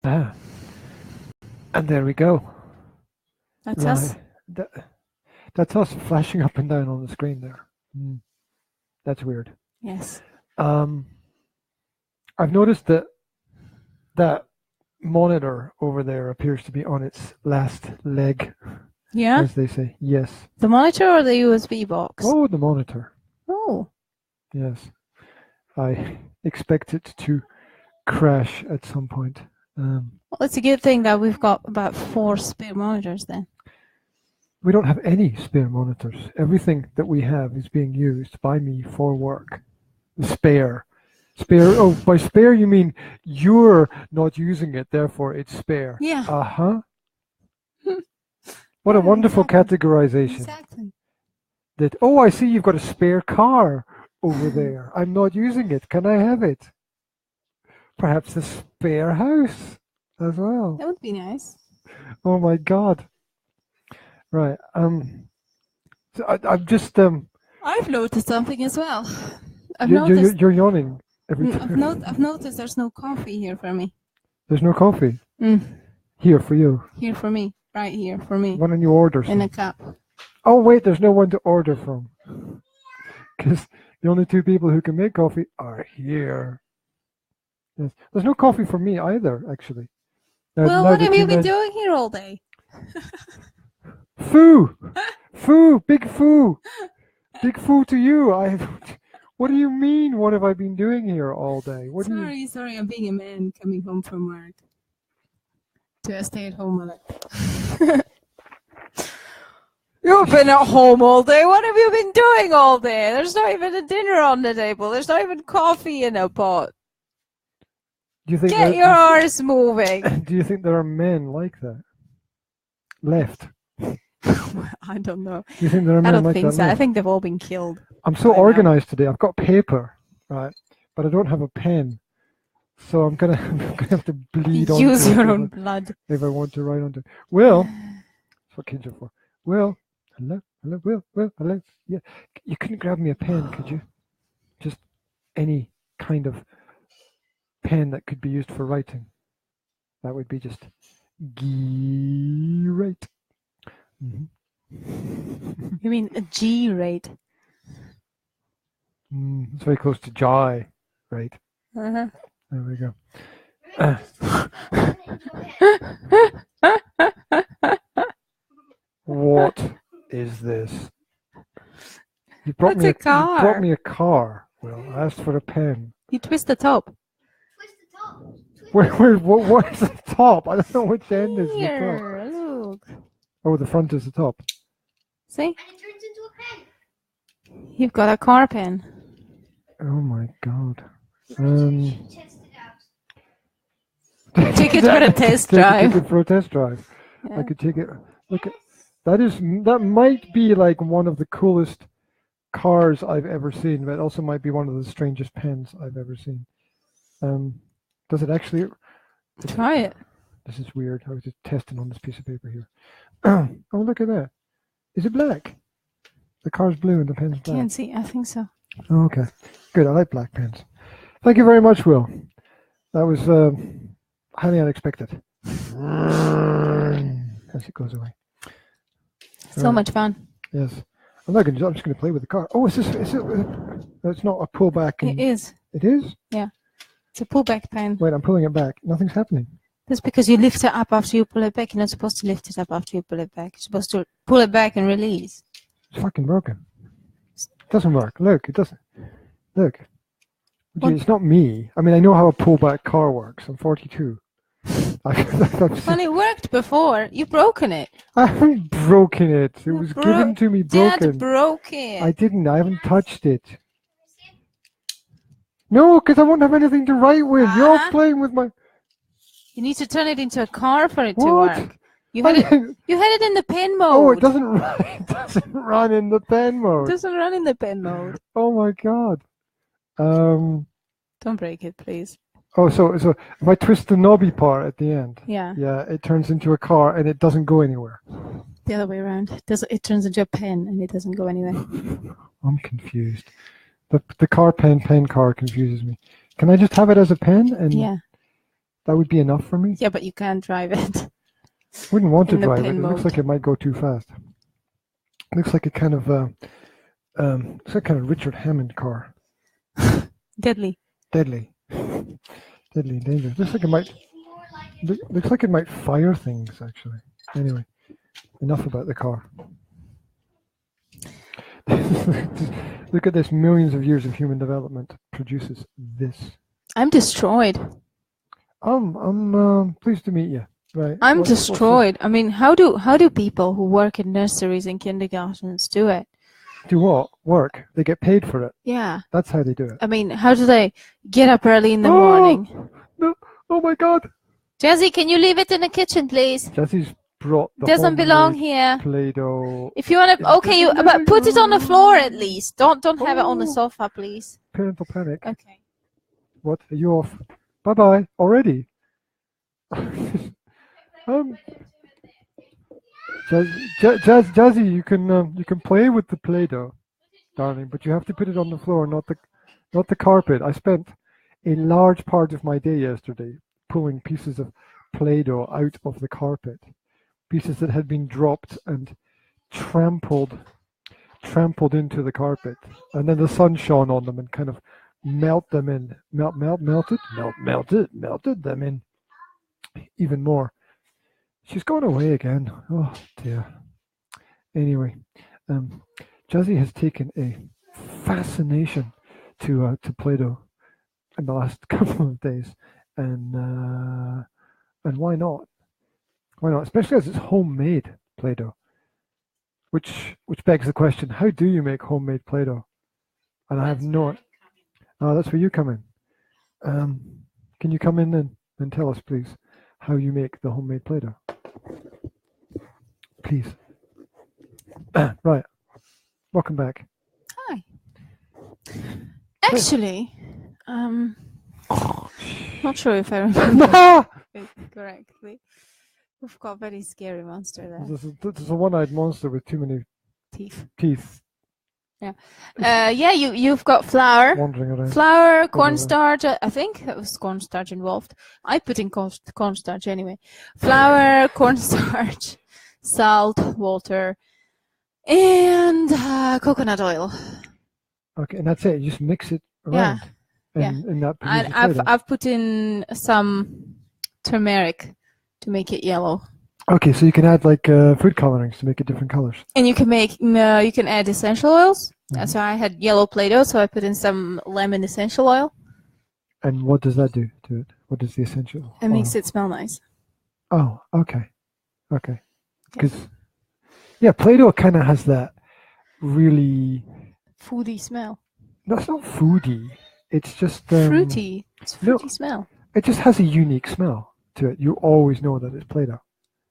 Ah, and there we go. That's us. That's us flashing up and down on the screen there. That's weird. Yes. I've noticed that monitor over there appears to be on its last leg. Yeah? As they say. Yes. The monitor or the USB box? Oh, the monitor. Oh. Yes. I expect it to crash at some point. Well, it's a good thing that we've got about 4 spare monitors then. We don't have any spare monitors. Everything that we have is being used by me for work. Spare. Oh, by spare you mean you're not using it, therefore it's spare. Yeah. Uh-huh. What a wonderful categorization. Exactly. That, oh, I see you've got a spare car over there. I'm not using it. Can I have it? Perhaps a spare house as well. That would be nice. Oh my God. Right. So I've just I've noticed something as well. You're yawning every time. I've noticed there's no coffee here for me. There's no coffee? Here for you. Here for me. Right here for me. Why don't you order some? In a cup. Oh wait, there's no one to order from. Because the only 2 people who can make coffee are here. Yes. There's no coffee for me either, actually. Well, what have you been doing here all day? Foo! Foo! Big foo! Big foo to you! What do you mean, what have I been doing here all day? Sorry, I'm being a man coming home from work. To a stay-at-home mother. You've been at home all day. What have you been doing all day? There's not even a dinner on the table. There's not even coffee in a pot. Get your arse moving. Do you think there are men like that? Left? I don't know. Do you think there are men like that? I don't think so. I think they've all been killed. I'm so organized today. I've got paper, right? But I don't have a pen. So I'm gonna have to bleed on. Use your own blood. If I want to write onto. Will, that's what kids are for. Will, hello, Will, hello. Yeah, you couldn't grab me a pen, could you? Just any kind of pen that could be used for writing. That would be just great. You mean a G rate? It's very close to Jai, right? There we go. What is this? You brought me a car. You brought me a car. Well, I asked for a pen. You twist the top. Twist the top. What is the top? I don't know which end is the Here, look. Oh, the front is the top. See? And it turns into a pen. You've got a car pen. Oh my God. Test it out. Take it for a test drive. Take it for a test drive. Yeah. I could take it. Look at that might be like one of the coolest cars I've ever seen, but it also might be one of the strangest pens I've ever seen. Does it actually? Try it. This is weird. I was just testing on this piece of paper here. Oh, look at that. Is it black? The car's blue and the pen's black. Can't see. I think so. Oh, okay. Good. I like black pens. Thank you very much, Will. That was highly unexpected. As it goes away. So much fun. Yes. I'm just going to play with the car. Oh, is it? It's not a pullback. It is. It is? Yeah. It's a pullback pen. Wait, I'm pulling it back. Nothing's happening. That's because you lift it up after you pull it back. You're not supposed to lift it up after you pull it back. You're supposed to pull it back and release. It's fucking broken. It doesn't work. Look, it doesn't. Look. Gee, it's not me. I mean, I know how a pullback car works. I'm 42. Well, it worked before. You've broken it. I haven't broken it. It was given to me broken. Dad broke it. I didn't. I haven't touched it. No, because I won't have anything to write with. You're all playing with my... You need to turn it into a car for it to work. You had it in the pen mode. Oh, it doesn't run. It doesn't run in the pen mode. It doesn't run in the pen mode. Oh my God. Don't break it, please. Oh, so if I twist the knobby part at the end, yeah, it turns into a car and it doesn't go anywhere. The other way around. It turns into a pen and it doesn't go anywhere. I'm confused. The car pen car confuses me. Can I just have it as a pen? And yeah. That would be enough for me. Yeah, but you can't drive it. Wouldn't want to In the drive it. pin It looks mode. like it might go too fast. Looks like a kind of it's a kind of Richard Hammond car. Deadly. Deadly. Deadly and dangerous. Looks like it might looks like it might fire things actually. Anyway, enough about the car. Look at this, millions of years of human development produces this. I'm destroyed. I'm pleased to meet you. Right. I'm What's destroyed. I mean, how do people who work in nurseries and kindergartens do it? do what? Work. They get paid for it. Yeah. That's how they do it. I mean, how do they get up early in the morning? No. Oh my God. Jazzy, can you leave it in the kitchen, please? Jesse's brought the Doesn't belong homemade here. Play-Doh. If you want to, okay, but put it on the floor at least. Don't have it on the sofa, please. Parental panic. Okay. What? Are you off? Bye-bye. Already? Jazzy, you can play with the Play-Doh, darling, but you have to put it on the floor, not the carpet. I spent a large part of my day yesterday pulling pieces of Play-Doh out of the carpet, pieces that had been dropped and trampled into the carpet, and then the sun shone on them and kind of melted them in even more. She's gone away again. Oh dear. Anyway, Jazzy has taken a fascination to Play-Doh in the last couple of days, and why not? Why not? Especially as it's homemade Play-Doh, which begs the question: how do you make homemade Play-Doh? And I have no. Oh, that's where you come in. Can you come in and tell us, please, how you make the homemade Play-Doh? Please. Right. Welcome back. Hi. Actually, not sure if I remember it correctly. We've got a very scary monster there. There's a one-eyed monster with too many teeth. Yeah, you've got flour. Wandering around. Flour, cornstarch. I think there was cornstarch involved. I put in cornstarch anyway. Flour, cornstarch, salt, water, and coconut oil. Okay, and that's it. You just mix it around. Yeah. And that And produces I've put in some turmeric to make it yellow. Okay, so you can add like food colorings to make it different colors. And you can make you can add essential oils. Mm-hmm. So I had yellow Play-Doh, so I put in some lemon essential oil. And what does that do to it? What is the essential? It makes it smell nice. Oh, okay. Because yeah, Play-Doh kind of has that really foodie smell. No, it's not foodie. It's just fruity. It's fruity smell. It just has a unique smell to it. You always know that it's Play-Doh.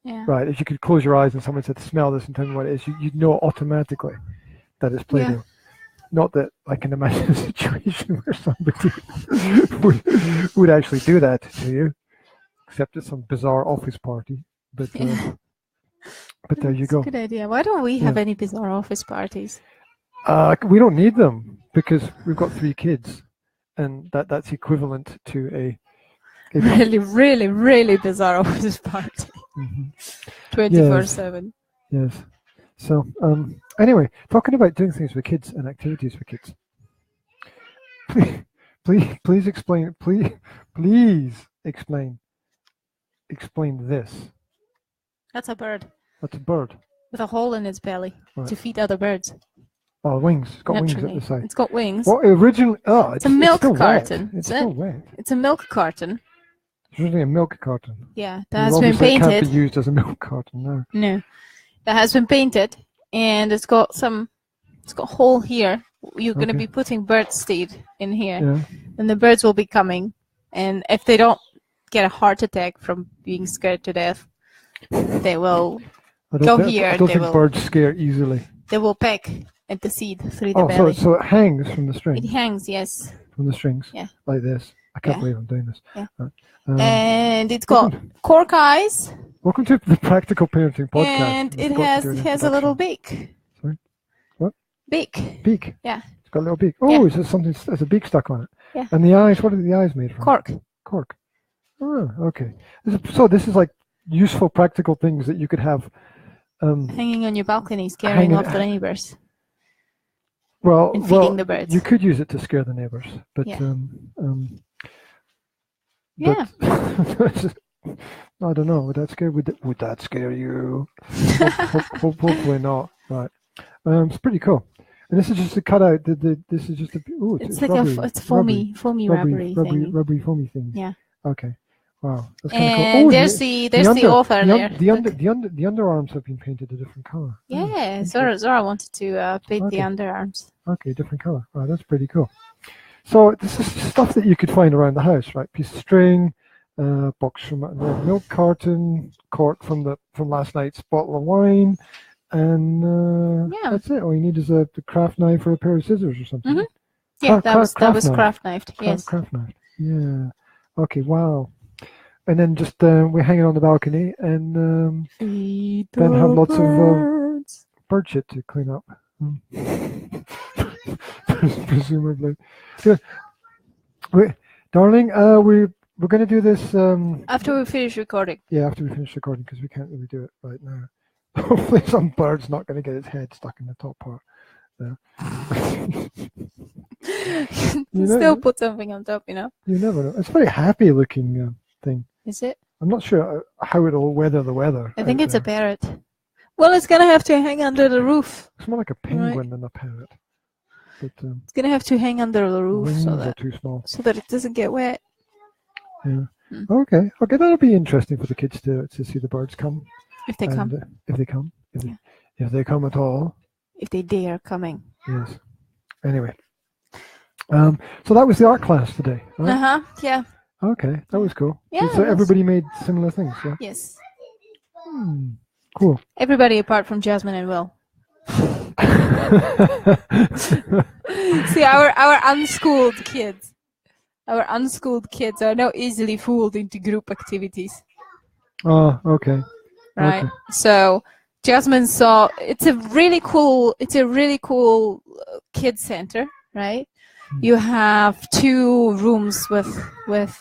Yeah. Right. If you could close your eyes and someone said, "Smell this," and tell me what it is, you'd know automatically that it's Play-Doh. Yeah. Not that I can imagine a situation where somebody would actually do that to you, except at some bizarre office party. But but there you go. That's a good idea. Why don't we have any bizarre office parties? We don't need them because we've got 3 kids, and that's equivalent to a really bizarre office party. 24/7. Yes. So anyway, talking about doing things with kids and activities with kids. Please explain. Please explain this. That's a bird. That's a bird with a hole in its belly to feed other birds. Oh, wings. It's got Naturally. wings at the side. It's got wings. Well, originally, it's a milk carton. It's still wet. It's a milk carton. It's really a milk carton. Yeah, that has been painted. It can't be used as a milk carton now. No, that has been painted, and it's got a hole here. You're going to be putting bird seed in here, and the birds will be coming. And if they don't get a heart attack from being scared to death, they will go here. I don't think birds scare easily. They will peck at the seed through the belly. So it hangs from the string. It hangs, yes. From the strings. Yeah. Like this. I can't believe I'm doing this. Yeah. And it's got cork eyes. Welcome to the Practical Parenting Podcast. And it has a little beak. Sorry? What? Beak. Beak? Yeah. It's got a little beak. Oh, there's a beak stuck on it. Yeah. And the eyes, what are the eyes made from? Cork. Cork. Oh, okay. So this is like useful, practical things that you could have. Hanging on your balcony, scaring off the neighbors. Well, and feeding the birds. You could use it to scare the neighbors, but yeah. I don't know. Would that scare? Would that scare you? Hopefully not. Right. It's pretty cool. And this is just a cutout. This is just a. Ooh, it's like it's foamy rubbery thing. Rubbery foamy thing. Yeah. Okay. Wow. That's and cool. Oh, there's the author there. The underarms have been painted a different color. Yeah. Zora wanted to paint the underarms. Okay, different color. Wow, that's pretty cool. So this is stuff that you could find around the house, right? Piece of string, box from an old milk carton, cork from last night's bottle of wine, and that's it. All you need is a craft knife or a pair of scissors or something. Mm-hmm. Yeah, that was craft knifed. Yes. Craft knife. Yeah. Okay. Wow. And then just we hang it on the balcony, and then have lots of bird shit to clean up. Presumably. Good. Wait, darling, we're going to do this after we finish recording. Yeah, after we finish recording, because we can't really do it right now. Hopefully some bird's not going to get its head stuck in the top part. Still put something on top, you know. You never know. It's a very happy looking thing. Is it? I'm not sure how it'll weather the weather. I think it's a parrot. Well, it's going to have to hang under the roof. It's more like a penguin than a parrot. But, it's going to have to hang under the roof so that it doesn't get wet. Yeah. Okay. That'll be interesting for the kids to see the birds come. If they come. If they come. If they come at all. If they dare coming. Yes. Anyway. So that was the art class today. Right? Yeah. Okay. That was cool. Yeah. So everybody made similar things. Yeah. Yes. Cool. Everybody apart from Jasmine and Will. See, our unschooled kids are now easily fooled into group activities. Oh, okay. Right. Okay. So Jasmine saw it's a really cool kids center, right? You have 2 rooms with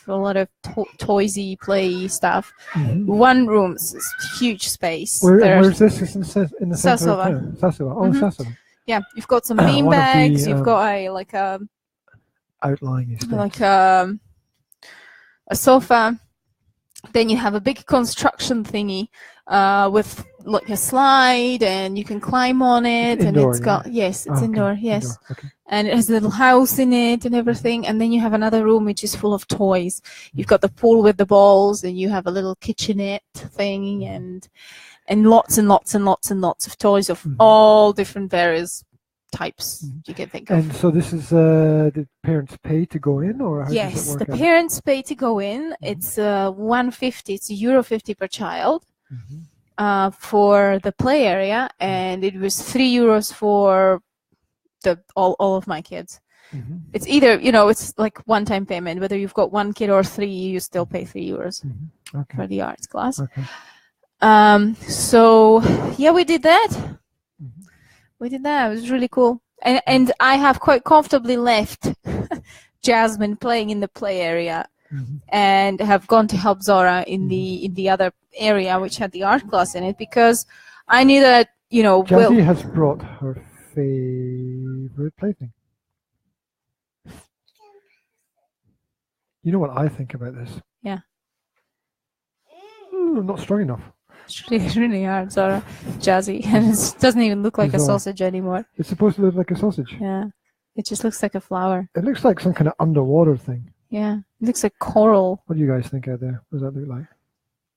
a lot of toysy play stuff. Mm-hmm. One room is huge space. Where's this? It's in the center of town. Sasova. Oh, mm-hmm. Sasova. Yeah, you've got some bean bags. You've got a outlying estate. Like a sofa. Then you have a big construction thingy with like a slide, and you can climb on it. Indoor, and it's got it's indoor. Yes. Indoor. Okay. And it has a little house in it and everything. And then you have another room which is full of toys. You've got the pool with the balls, and you have a little kitchenette thing, and lots and lots and lots and lots of toys of all different various types you can think of. And so this is the parents pay to go in, or how yes, does it work the parents pay to go in. It's €1.50. It's €1.50 per child for the play area, and it was €3 for all of my kids. It's either it's like one-time payment. Whether you've got 1 kid or 3, you still pay €3 for the arts class. Okay. So yeah, we did that. We did that. It was really cool. And I have quite comfortably left Jasmine playing in the play area and have gone to help Zora in the other area which had the art class in it, because I knew that Jazzy has brought her favorite plaything. You know what I think about this? Yeah. Not strong enough. It's really hard, Zora. Jazzy. And it doesn't even look like a sausage anymore. It's supposed to look like a sausage. Yeah. It just looks like a flower. It looks like some kind of underwater thing. Yeah. It looks like coral. What do you guys think out there? What does that look like?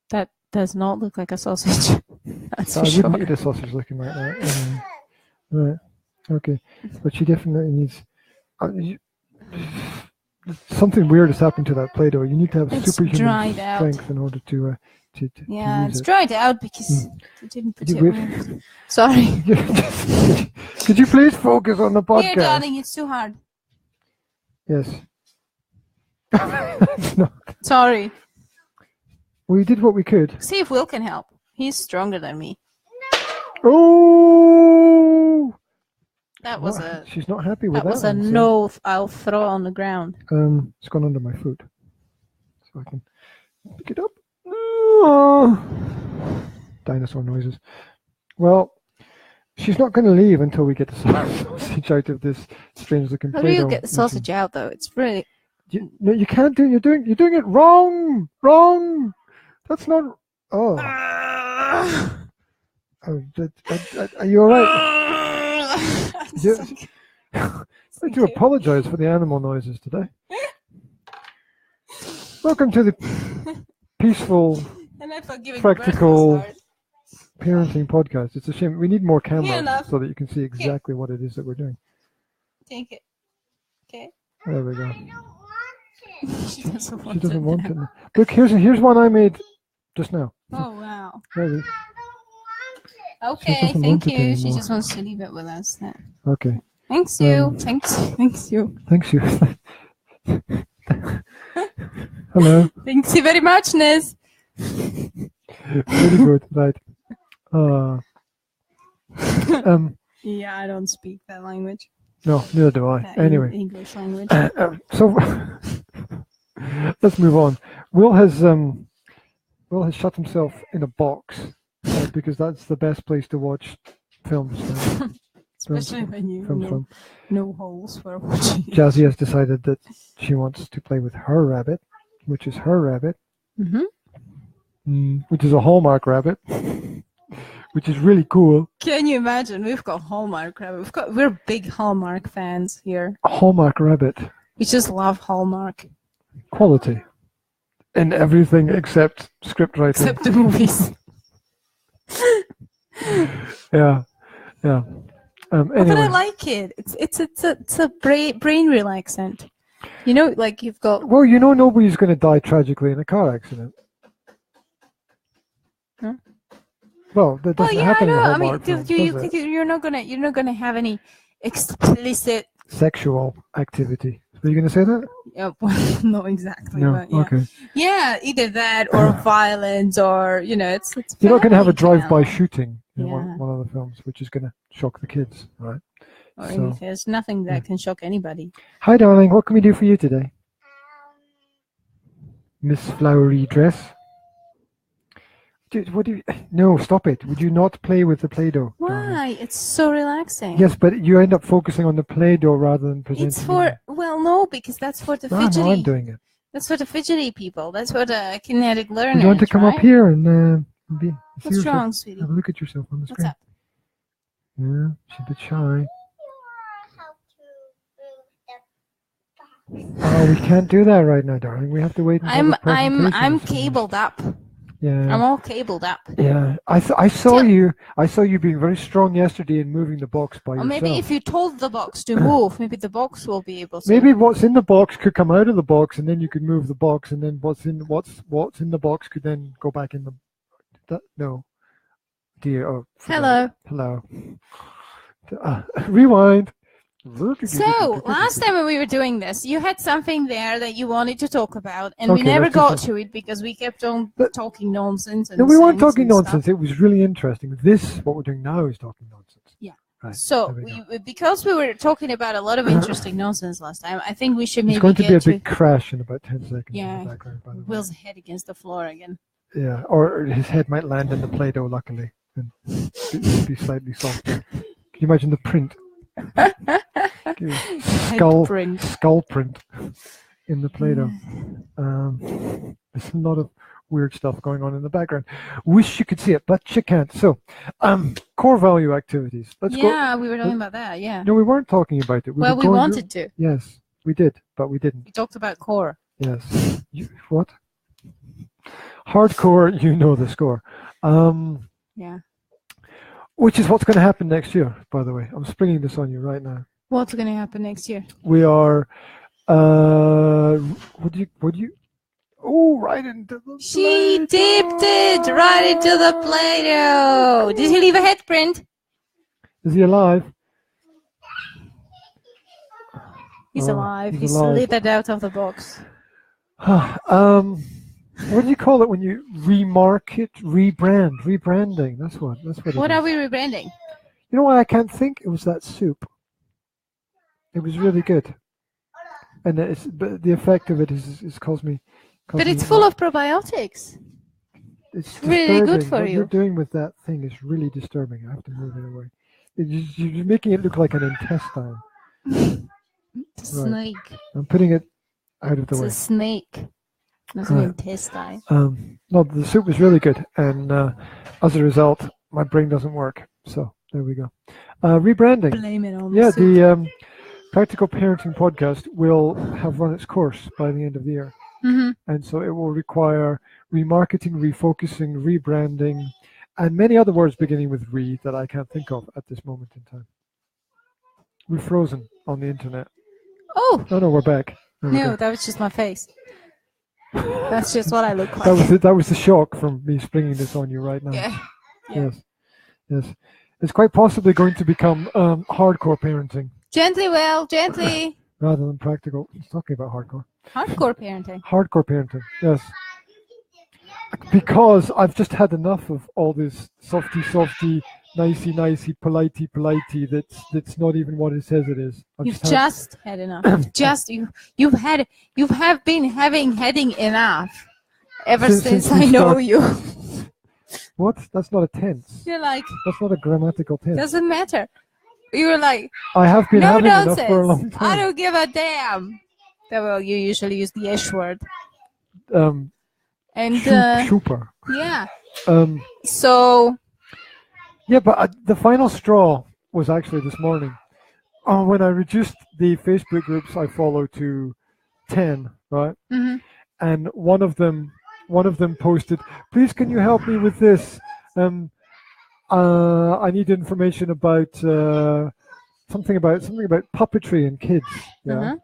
That does not look like a sausage. That's for I sure. wouldn't eat a sausage looking like that. Right. Okay. But she definitely needs... something weird has happened to that Play-Doh. You need to have superhuman strength in order to yeah, it's dried out because you didn't put it on. Sorry. Could you please focus on the podcast? Here, darling, it's too hard. Yes. No. Sorry. We did what we could. See if Will can help. He's stronger than me. Oh! That was She's not happy with that. That was a no. I'll throw on the ground. It's gone under my foot, so I can Pick it up. Oh. Dinosaur noises. Well, she's not going to leave until we get the sausage out of this strange-looking How do you Play-Doh get the sausage out though? It's really. No, you can't do it. You're doing it wrong. Wrong. That's not. Oh. Are you all right? I do apologize for the animal noises today. Welcome to the peaceful, practical parenting podcast. It's a shame. We need more cameras so that you can see exactly what it is that we're doing. Take it. Okay. There we go. She doesn't want, she doesn't want it. Look, here's one I made just now. Oh, wow. There okay, thank you. She just wants to leave it with us then. Okay. Thanks you. Thanks you. Thanks you. Hello. Thanks you very much, Niz. Very good, right. Yeah, I don't speak that language. No, neither do I. Anyway. English language. So let's move on. Will has shut himself in a box because that's the best place to watch films. Especially when you no holes for watching. Jazzy has decided that she wants to play with her rabbit, which is her rabbit, which is a Hallmark rabbit, which is really cool. Can you imagine? We've got Hallmark rabbit. We're big Hallmark fans here. A Hallmark rabbit. We just love Hallmark. Quality. In everything except script writing. Except the movies. Yeah. Anyway. But I like it. It's a brain relaxant. You know, like you've got. Well, you know, nobody's going to die tragically in a car accident. Huh? Well, that doesn't happen in Hallmark films, you're not gonna have any explicit sexual activity. Were you going to say that? Yeah, well, not exactly. No. But yeah. Okay. Yeah, either that or violence, or it's. You're not going to have a drive-by shooting in Yeah. one of the films, which is going to shock the kids, right? Or there's nothing that can shock anybody. Hi, darling. What can we do for you today? Miss Flowery Dress. Dude, what do you? No, stop it. Would you not play with the Play-Doh? Why? Darling? It's so relaxing. Yes, but you end up focusing on the Play-Doh rather than presenting. It's for no, because that's for the fidgety. No, I'm doing it. That's for the fidgety people. That's for the kinetic learners. You want to come up here and see What's yourself? wrong, sweetie? Have a look at yourself on the screen. What's up? Yeah, she's a bit shy. Oh, we can't do that right now, darling. We have to wait until the presentation I'm is finished. cabled up. Yeah. I'm all cabled up. Yeah, I saw you being very strong yesterday in moving the box by yourself. Or maybe if you told the box to move, maybe the box will be able to. Maybe what's in the box could come out of the box, and then you could move the box, and then what's in the box could then go back in the. No, dear. Oh, Hello. Hello. Rewind. So last time when we were doing this, you had something there that you wanted to talk about, and we never got to it because we kept on talking nonsense. No, we weren't talking nonsense. It was really interesting. What we're doing now is talking nonsense. Yeah. Right. So because we were talking about a lot of interesting nonsense last time, I think we should maybe It's going to be a big crash in about 10 seconds. Yeah. In the background, by the way. Will's head against the floor again. Yeah, or his head might land in the Play-Doh, luckily, and be slightly softer. Can you imagine the print? Skull print in the Play-Doh. There's a lot of weird stuff going on in the background. Wish you could see it, but you can't. So, core value activities. Let's go. Yeah, we were talking about that. Yeah. No, we weren't talking about it. We wanted to. Yes, we did, but we didn't. We talked about core. Yes. What? Hardcore, you know the score. Yeah. Which is what's going to happen next year, by the way. I'm springing this on you right now. What's going to happen next year? We are, would you, right into the She dipped it right into the Play-Doh. Did he leave a head print? Is he alive? He's alive. He slithered out of the box. What do you call it when you remarket, rebranding? That's what. What are we rebranding? You know why I can't think? It was that soup. It was really good, and but the effect of it is caused me But it's full of probiotics. It's really good disturbing. for What you. you're doing with that thing is really disturbing. I have to move it away. You're making it look like an intestine. It's a Right. snake. I'm putting it out of the It's way. a snake. It's an intestine. No, the soup was really good, and as a result, my brain doesn't work. So there we go. Rebranding. Blame it on Yeah, the soup. the Practical Parenting podcast will have run its course by the end of the year. Mm-hmm. And so it will require remarketing, refocusing, rebranding, and many other words beginning with re that I can't think of at this moment in time. We're frozen on the internet. Oh, No, we're back. There we no, go. that was just my face. That's just what I look like. That was the shock from me springing this on you right now. Yeah. Yes. It's quite possibly going to become hardcore parenting Gently, Will, gently. rather than practical. It's talking about hardcore. Hardcore parenting. Hardcore parenting, yes. Because I've just had enough of all this softy, nicey, politey that's not even what it says it is. You've just had enough. You have been having enough ever since I we know start- you. What? That's not a tense. You're like, That's not a grammatical tense. doesn't matter. You're like, I have been no having enough for a long nonsense. time. I don't give a damn. Well, you usually use the S word. And Super. yeah. Um, So yeah, but the final straw was actually this morning. When I reduced the Facebook groups I follow to 10, right? mm-hmm. And one of them posted, "Please, can you help me with this? I need information about something about puppetry and kids." Yeah.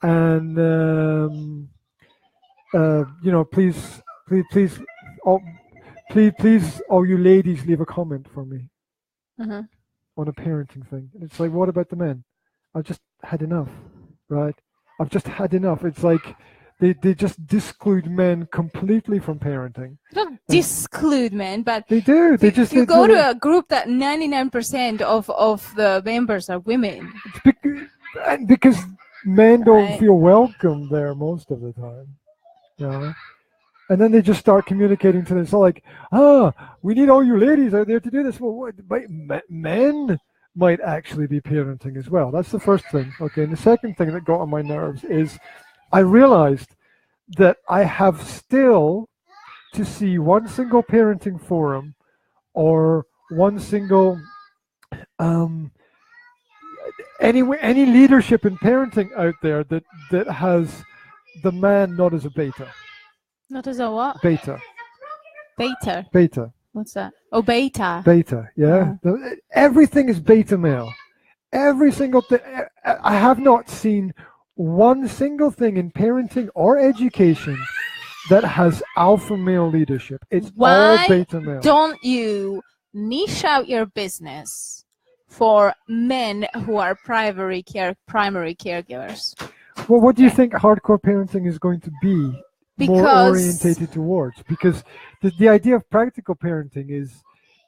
And please, all you ladies, leave a comment for me Mm-hmm. on a parenting thing. And it's like, what about the men? I've just had enough, right? I've just had enough. It's like they just disclude men completely from parenting. They don't disclude men, but They do. you go to a group that 99% of the members are women. Because men don't Right. feel welcome there most of the time. Yeah. And then they just start communicating to them. It's all like, we need all you ladies out there to do this. Well, men might actually be parenting as well. That's the first thing. Okay. And the second thing that got on my nerves is I realized that I have still to see one single parenting forum or one single any leadership in parenting out there that has the man not as a beta. Not as a what? Beta. What's that? Oh, beta. Beta, yeah. Everything is beta male. Every single thing. I have not seen one single thing in parenting or education that has alpha male leadership. It's all beta male. Don't you niche out your business for men who are primary caregivers? Well, what do you think hardcore parenting is going to be more orientated towards? Because the idea of practical parenting is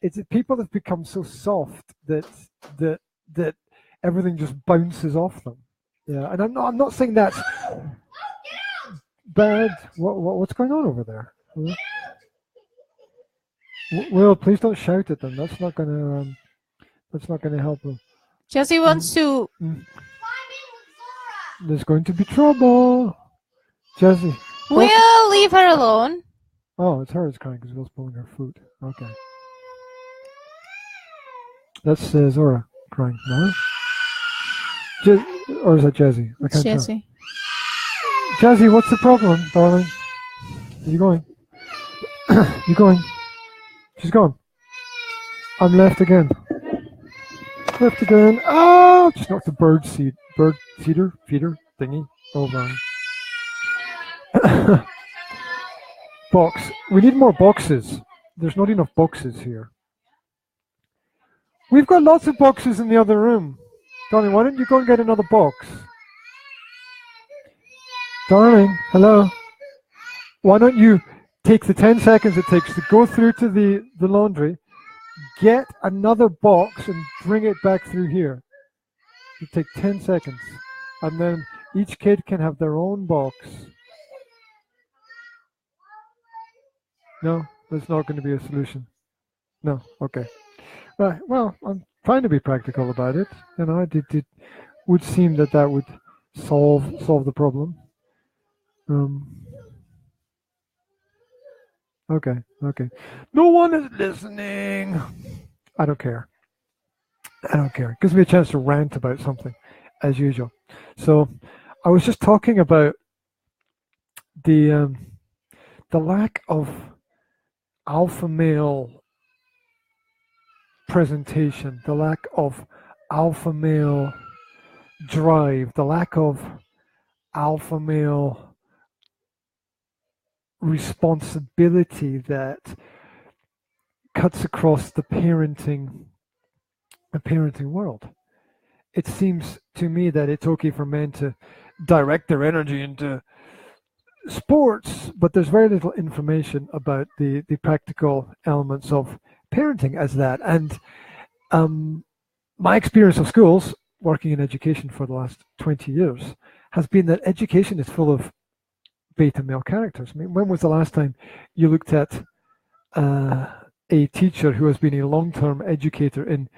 that people have become so soft that everything just bounces off them. Yeah, and I'm not saying that's bad. What's going on over there? Will, please don't shout at them. That's not gonna help them. Jessie wants to. There's going to be trouble. Jessie. We'll leave her alone. Oh, it's her that's crying because Will's pulling her foot. Okay. That's Zora crying. No? Or is that Jessie? I can't Jessie. tell. Jessie, what's the problem, darling? Are you going? You going? She's gone. I'm left again. Left again. Oh! Just knocked the bird feeder thingy over. Box. We need more boxes. There's not enough boxes here. We've got lots of boxes in the other room. Darling, why don't you go and get another box? Darling, hello. Why don't you take the 10 seconds it takes to go through to the laundry, get another box and bring it back through here. You take 10 seconds. And then each kid can have their own box. No, that's not going to be a solution. No, okay. Right. Well, I'm trying to be practical about it. You know, it would seem that would solve the problem. Okay. No one is listening. I don't care. It gives me a chance to rant about something, as usual. So, I was just talking about the lack of alpha male presentation, the lack of alpha male drive, the lack of alpha male responsibility that cuts across the parenting world. It seems to me that it's okay for men to direct their energy into sports, but there's very little information about the practical elements of parenting as that. And my experience of schools, working in education for the last 20 years, has been that education is full of beta male characters. I mean, when was the last time you looked at a teacher who has been a long-term educator in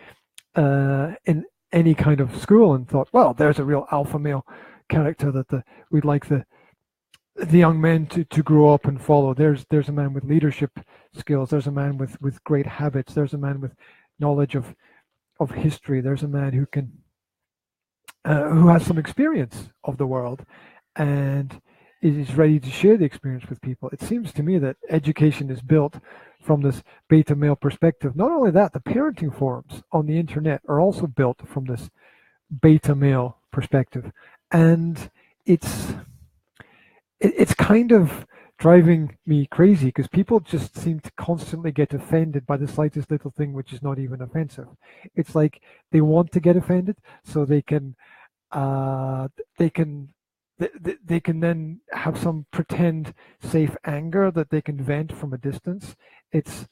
any kind of school and thought, well, there's a real alpha male character that we'd like the young men to grow up and follow. There's a man with leadership skills. There's a man with great habits. There's a man with knowledge of history. There's a man who can who has some experience of the world and is ready to share the experience with people. It seems to me that education is built from this beta male perspective. Not only that, the parenting forums on the internet are also built from this beta male perspective, and it's kind of driving me crazy because people just seem to constantly get offended by the slightest little thing which is not even offensive. It's like they want to get offended so they can then have some pretend safe anger that they can vent from a distance. It's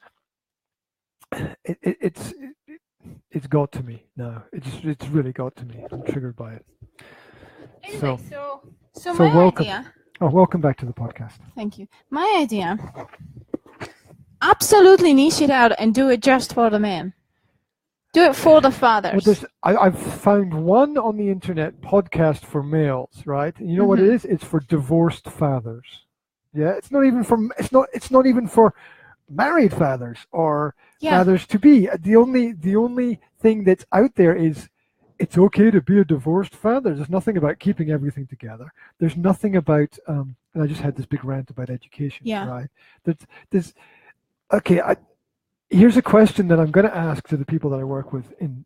got to me now. It's really got to me. I'm triggered by it. Anyway, so my welcome. idea. Oh, welcome back to the podcast. Thank you. My idea. Absolutely niche it out and do it just for the men. Do it for the fathers. Well, I've found one on the internet podcast for males, right? And you know what it is? It's for divorced fathers. Yeah, it's not even for married fathers or fathers to be. The only thing that's out there is it's okay to be a divorced father. There's nothing about keeping everything together. There's nothing about and I just had this big rant about education, right? Here's a question that I'm going to ask to the people that I work with in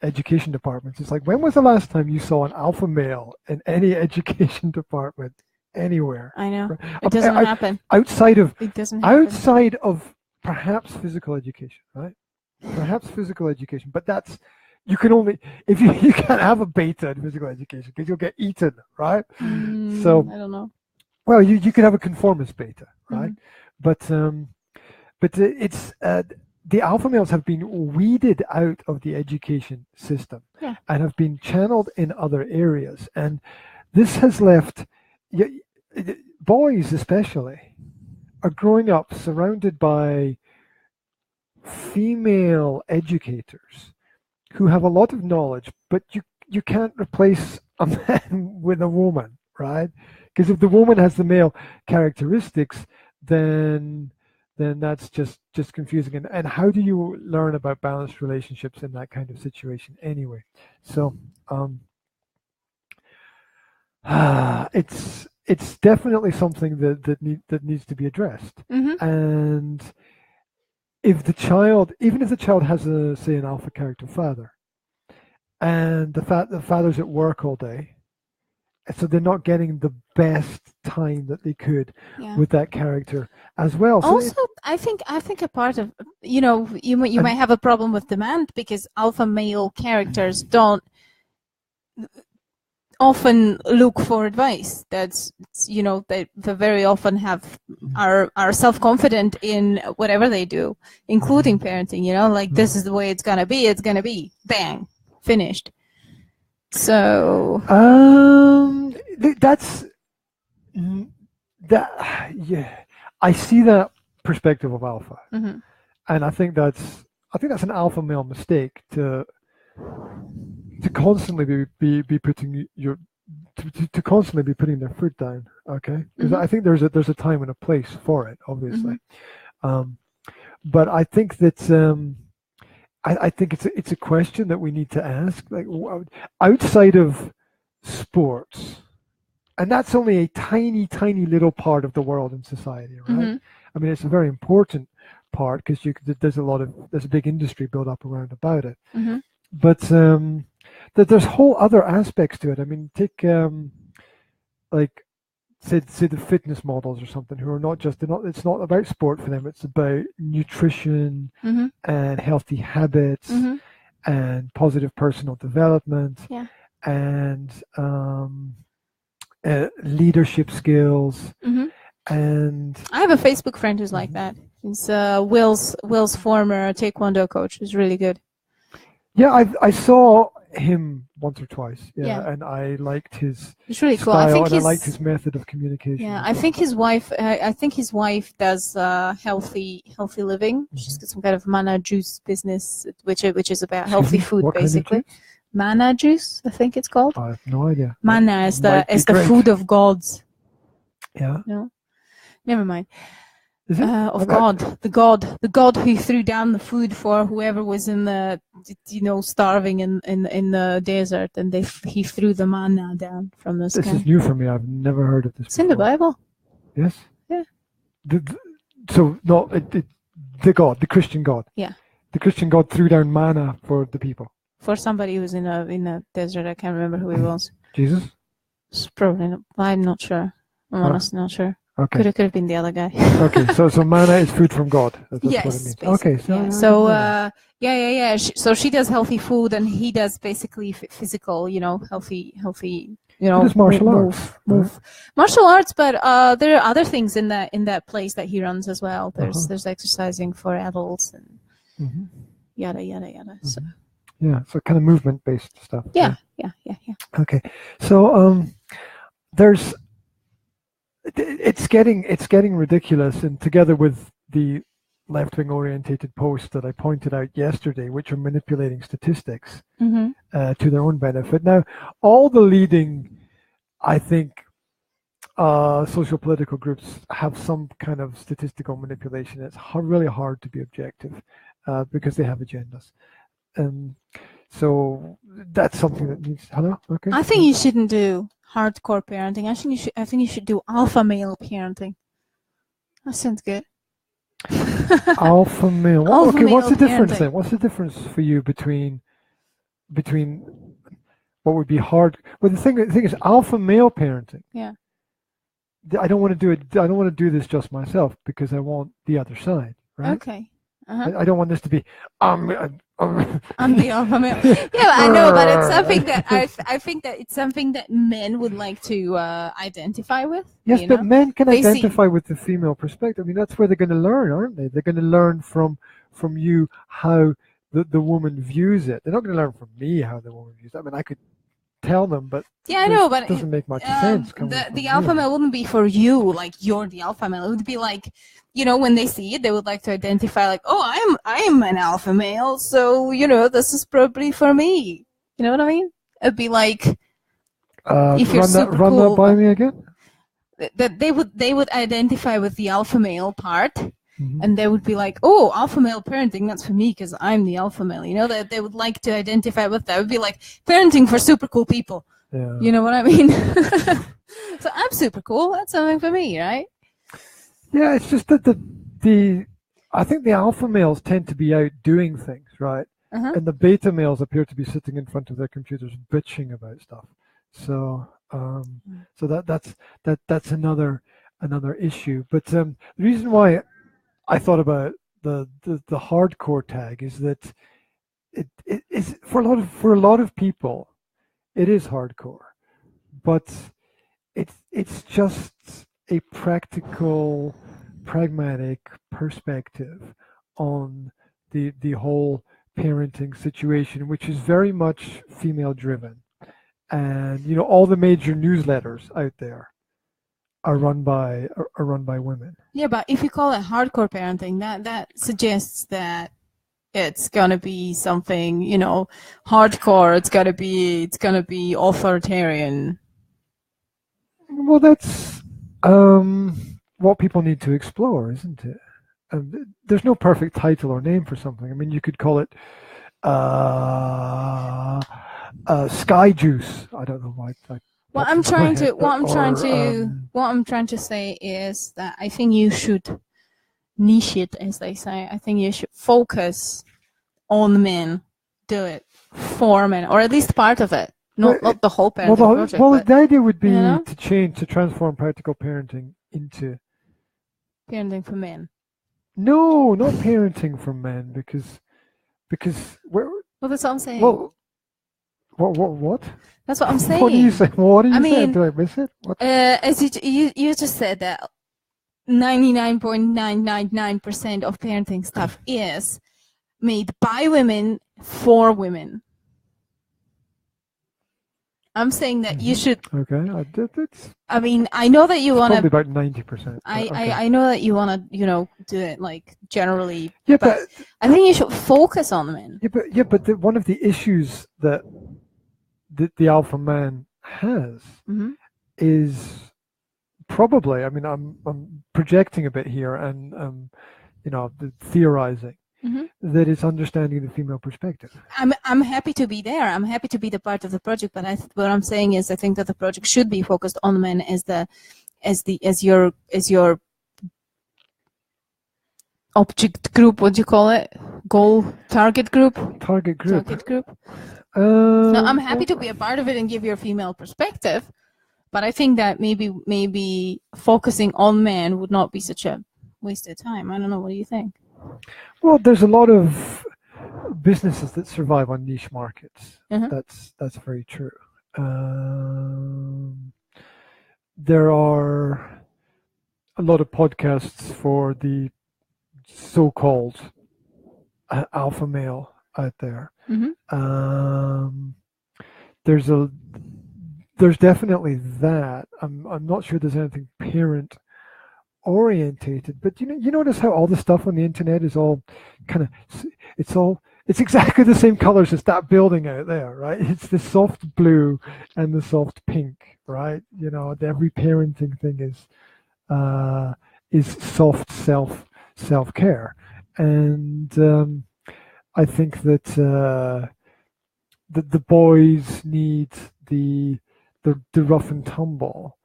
education departments. It's like, when was the last time you saw an alpha male in any education department anywhere? I know. It doesn't happen. Outside of perhaps physical education, right? Perhaps physical education, but that's you can only if you can't have a beta in physical education because you'll get eaten, right? So I don't know. Well, you could have a conformist beta, right? But it's the alpha males have been weeded out of the education system and have been channeled in other areas, and this has left boys especially are growing up surrounded by female educators who have a lot of knowledge, but you can't replace a man with a woman, right? Because if the woman has the male characteristics, then that's just confusing. And how do you learn about balanced relationships in that kind of situation anyway? So it's definitely something that needs to be addressed. And even if the child has say an alpha character father, and the father's at work all day, so they're not getting the best time that they could with that character as well. So also, I think a part of you might have a problem with demand because alpha male characters don't often look for advice. That's they very often are self-confident in whatever they do, including parenting. Like this is the way it's gonna be. Bang, finished. So I see that perspective of alpha, Mm-hmm. and I think that's an alpha male mistake to constantly be putting your to constantly be putting their foot down. Okay, because I think there's a time and a place for it, obviously. But I think that I think it's a question that we need to ask, like outside of sports, and that's only a tiny little part of the world and society, right? I mean, it's a very important part because there's a big industry built up around about it. But there's whole other aspects to it. I mean, take like say the fitness models or something who are it's not about sport for them. It's about nutrition and healthy habits and positive personal development and leadership skills. And I have a Facebook friend who's like that. He's Will's former taekwondo coach, who's really good. Yeah, I saw him once or twice. Yeah, and I liked his it's really cool. style, I liked his method of communication. Yeah, I think his wife. I think his wife does healthy living. She's got some kind of mana juice business, which is about healthy food, basically. Mana juice, I think it's called. I have no idea. Mana is the food of gods. Yeah. No, never mind. Is it? Of God, the God who threw down the food for whoever was in the, starving in the desert, and he threw the manna down from the sky. This is new for me. I've never heard of this. It's in the Bible. Yes. Yeah. The Christian God. Yeah. The Christian God threw down manna for the people. For somebody who was in a desert, I can't remember who he was. Jesus. It's probably not, I'm not sure. I'm honestly not sure. Okay. Could have been the other guy. Okay, so manna is food from God. That's yes. what it means. Okay, so she does healthy food, and he does basically physical, healthy, martial arts. Move. Martial arts, but there are other things in that place that he runs as well. There's exercising for adults and yada yada yada. So. Yeah, so kind of movement based stuff. Yeah. Okay, so there's. It's getting ridiculous, and together with the left-wing orientated posts that I pointed out yesterday, which are manipulating statistics to their own benefit. Now, all the leading, I think, social political groups have some kind of statistical manipulation. It's really hard to be objective because they have agendas. So that's something that needs. Hello? Okay. I think you shouldn't do hardcore parenting. I think you should do alpha male parenting. That sounds good. Alpha male. Alpha male what's the difference parenting. then? What's the difference for you between what would be hard? Well, the thing is, alpha male parenting. Yeah. I don't want to do it. I don't want to do this just myself because I want the other side, right? Okay. I don't want this to be. I'm the alpha male. Yeah, I know, but it's something that I think that it's something that men would like to identify with. Yes, but men can identify with the female perspective. I mean, that's where they're going to learn, aren't they? They're going to learn from you how the woman views it. They're not going to learn from me how the woman views it. I mean, I could tell them, but yeah, I know, but it doesn't make much sense. The alpha male wouldn't be for you, like you're the alpha male. It would be like, when they see it, they would like to identify, like, oh, I'm an alpha male, so this is probably for me. You know what I mean? It'd be like, if you're super run cool, that by me again. That they would identify with the alpha male part. And they would be like, oh, alpha male parenting, that's for me because I'm the alpha male. That they would like to identify with that. It would be like parenting for super cool people. Yeah. You know what I mean? So I'm super cool. That's something for me, right? Yeah, it's just that I think the alpha males tend to be out doing things, right? And the beta males appear to be sitting in front of their computers bitching about stuff. So that's another issue. But the reason why I thought about the hardcore tag is that it is for a lot of people it is hardcore, but it's just a practical, pragmatic perspective on the whole parenting situation, which is very much female driven, and all the major newsletters out there are run by women. Yeah, but if you call it hardcore parenting, that suggests that it's gonna be something, hardcore. It's gonna be authoritarian. Well, that's what people need to explore, isn't it? There's no perfect title or name for something. I mean, you could call it Sky Juice. I don't know why. What I'm trying to say is that I think you should niche it, as they say. I think you should focus on men, do it for men, or at least part of it, not the whole parenting project. Well, the idea would be to transform practical parenting into parenting for men. No, not parenting for men, because well, that's what I'm saying. Well, what? That's what I'm saying. What are you saying? What are you saying? Did I miss it? What? As you just said that 99.999% of parenting stuff is made by women for women. I'm saying that you should. Okay, I mean, I know that you want to. Probably about 90%. I know that you want to, do it like generally. Yeah, but I think you should focus on men. Yeah, but one of the issues that the alpha man has is probably. I mean, I'm projecting a bit here and theorizing. That is understanding the female perspective. I'm happy to be there. I'm happy to be the part of the project. But what I'm saying is, I think that the project should be focused on men as your object group. What do you call it? Target group. Target group. So I'm happy to be a part of it and give your female perspective. But I think that maybe focusing on men would not be such a waste of time. I don't know. What do you think? Well, there's a lot of businesses that survive on niche markets. That's very true. There are a lot of podcasts for the so-called alpha male out there. There's definitely that. I'm not sure there's anything parent orientated, but you notice how all the stuff on the internet is all it's exactly the same colors as that building out there, right? It's the soft blue and the soft pink, right? Every parenting thing is soft self-care, and I think that the boys need the rough and tumble.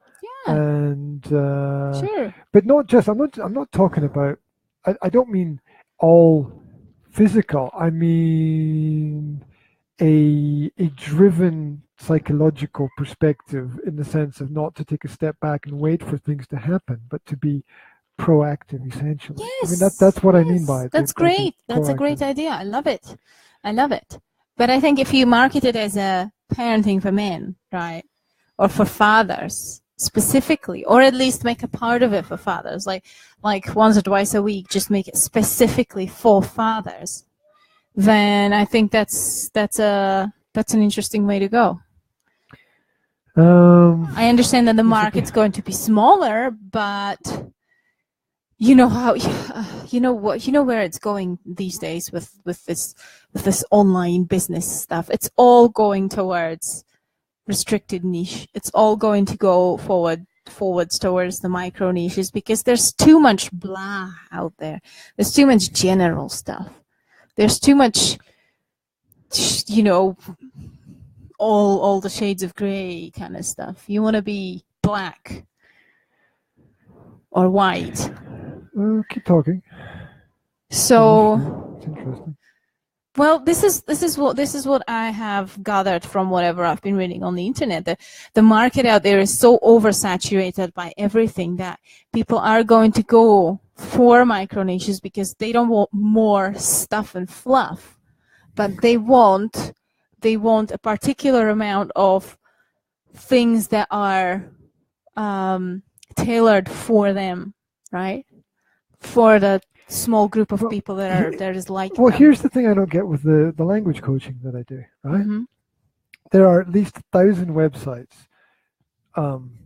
And sure, but not just. I'm not talking about. I don't mean all physical. I mean a driven psychological perspective, in the sense of not to take a step back and wait for things to happen, but to be proactive, essentially. Yes, I mean that's what I mean by it. That's great. That's a great idea. I love it. But I think if you market it as a parenting for men, right, or for fathers specifically, or at least make a part of it for fathers, like once or twice a week, just make it specifically for fathers, then I think that's an interesting way to go. I understand that the market's going to be smaller, but you know how where it's going these days with this online business stuff. It's all going towards restricted niche. It's all going to go forwards towards the micro niches, because there's too much blah out there. There's too much general stuff. There's too much, all the shades of gray kind of stuff. You want to be black or white. Keep talking. So it's interesting. Well, this is what I have gathered from whatever I've been reading on the internet. The market out there is so oversaturated by everything that people are going to go for micro niches because they don't want more stuff and fluff, but they want a particular amount of things that are tailored for them, right? For the small group of people that is like well them. Here's the thing I don't get with the language coaching that I do, right? There are at least 1,000 websites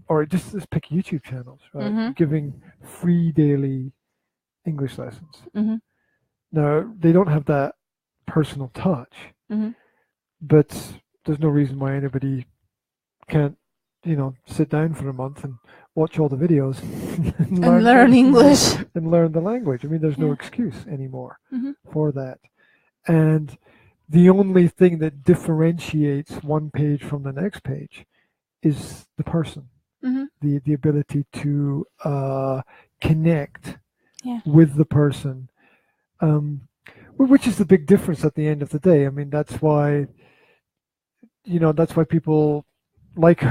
or just pick YouTube channels, right? Mm-hmm. Giving free daily English lessons. Mm-hmm. Now, they don't have that personal touch, Mm-hmm. but there's no reason why anybody can't, sit down for a month and watch all the videos and learn English and learn the language. I mean, there's no excuse anymore for that. And the only thing that differentiates one page from the next page is the person, the ability to connect with the person, which is the big difference at the end of the day. I mean, that's why people like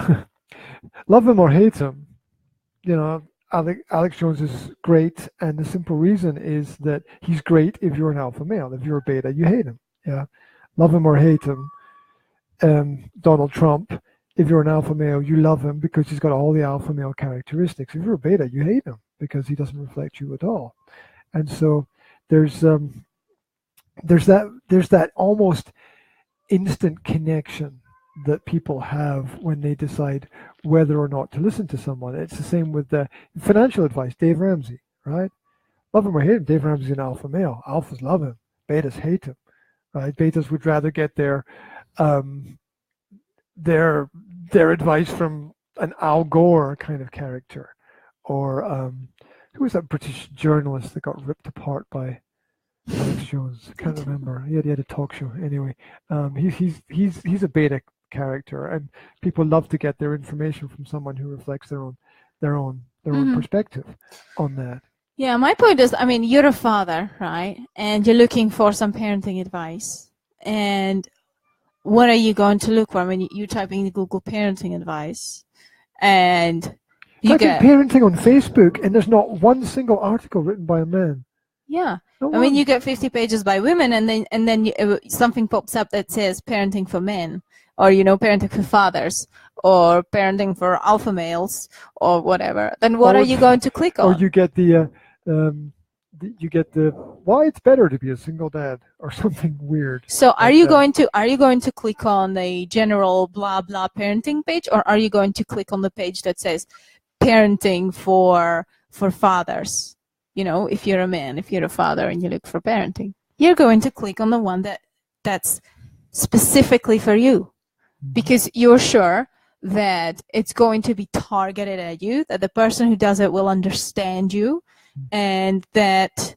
love him or hate him. Alex Jones is great, and the simple reason is that he's great if you're an alpha male. If you're a beta, you hate him. Yeah, love him or hate him. Donald Trump, if you're an alpha male, you love him because he's got all the alpha male characteristics. If you're a beta, you hate him because he doesn't reflect you at all. And so there's that almost instant connection that people have when they decide whether or not to listen to someone. It's the same with the financial advice. Dave Ramsey, right? Love him or hate him, Dave Ramsey's an alpha male. Alphas love him. Betas hate him, right? Betas would rather get their advice from an Al Gore kind of character, or who was that British journalist that got ripped apart by Alex Jones? I can't remember. He had a talk show. Anyway, he's a beta character, and people love to get their information from someone who reflects their own perspective on that. Yeah, my point is, I mean, you're a father, right? And you're looking for some parenting advice. And what are you going to look for? I mean, you type in Google parenting advice, and you get parenting on Facebook, and there's not one single article written by a man. Yeah, I mean, you get 50 pages by women, and then something pops up that says parenting for men, or parenting for fathers, or parenting for alpha males, or whatever. Then what are you going to click on? Or you get the why it's better to be a single dad, or something weird. So are you going to click on the general blah blah parenting page, or are you going to click on the page that says parenting for fathers? If you're a man, if you're a father and you look for parenting, you're going to click on the one that's specifically for you, because you're sure that it's going to be targeted at you, that the person who does it will understand you, and that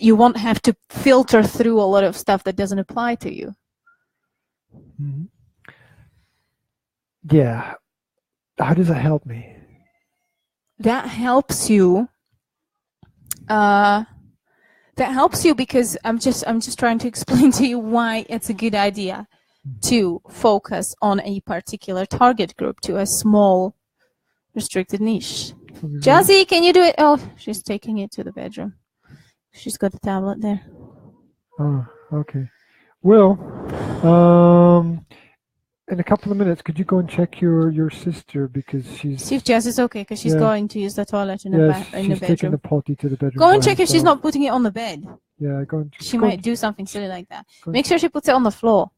you won't have to filter through a lot of stuff that doesn't apply to you. Yeah. How does that help me? That helps you. Because I'm just trying to explain to you why it's a good idea to focus on a particular target group, to a small restricted niche. Jazzy, can you do it? Oh, she's taking it to the bedroom. She's got the tablet there. Oh, okay. Well, in a couple of minutes, could you go and check your sister, because she's... See if Jazz is okay, because she's going to use the toilet in the bedroom. She's taking the potty to the bedroom. Go and check if she's not putting it on the bed. Yeah, go and... She might do something silly like that. Make sure she puts it on the floor.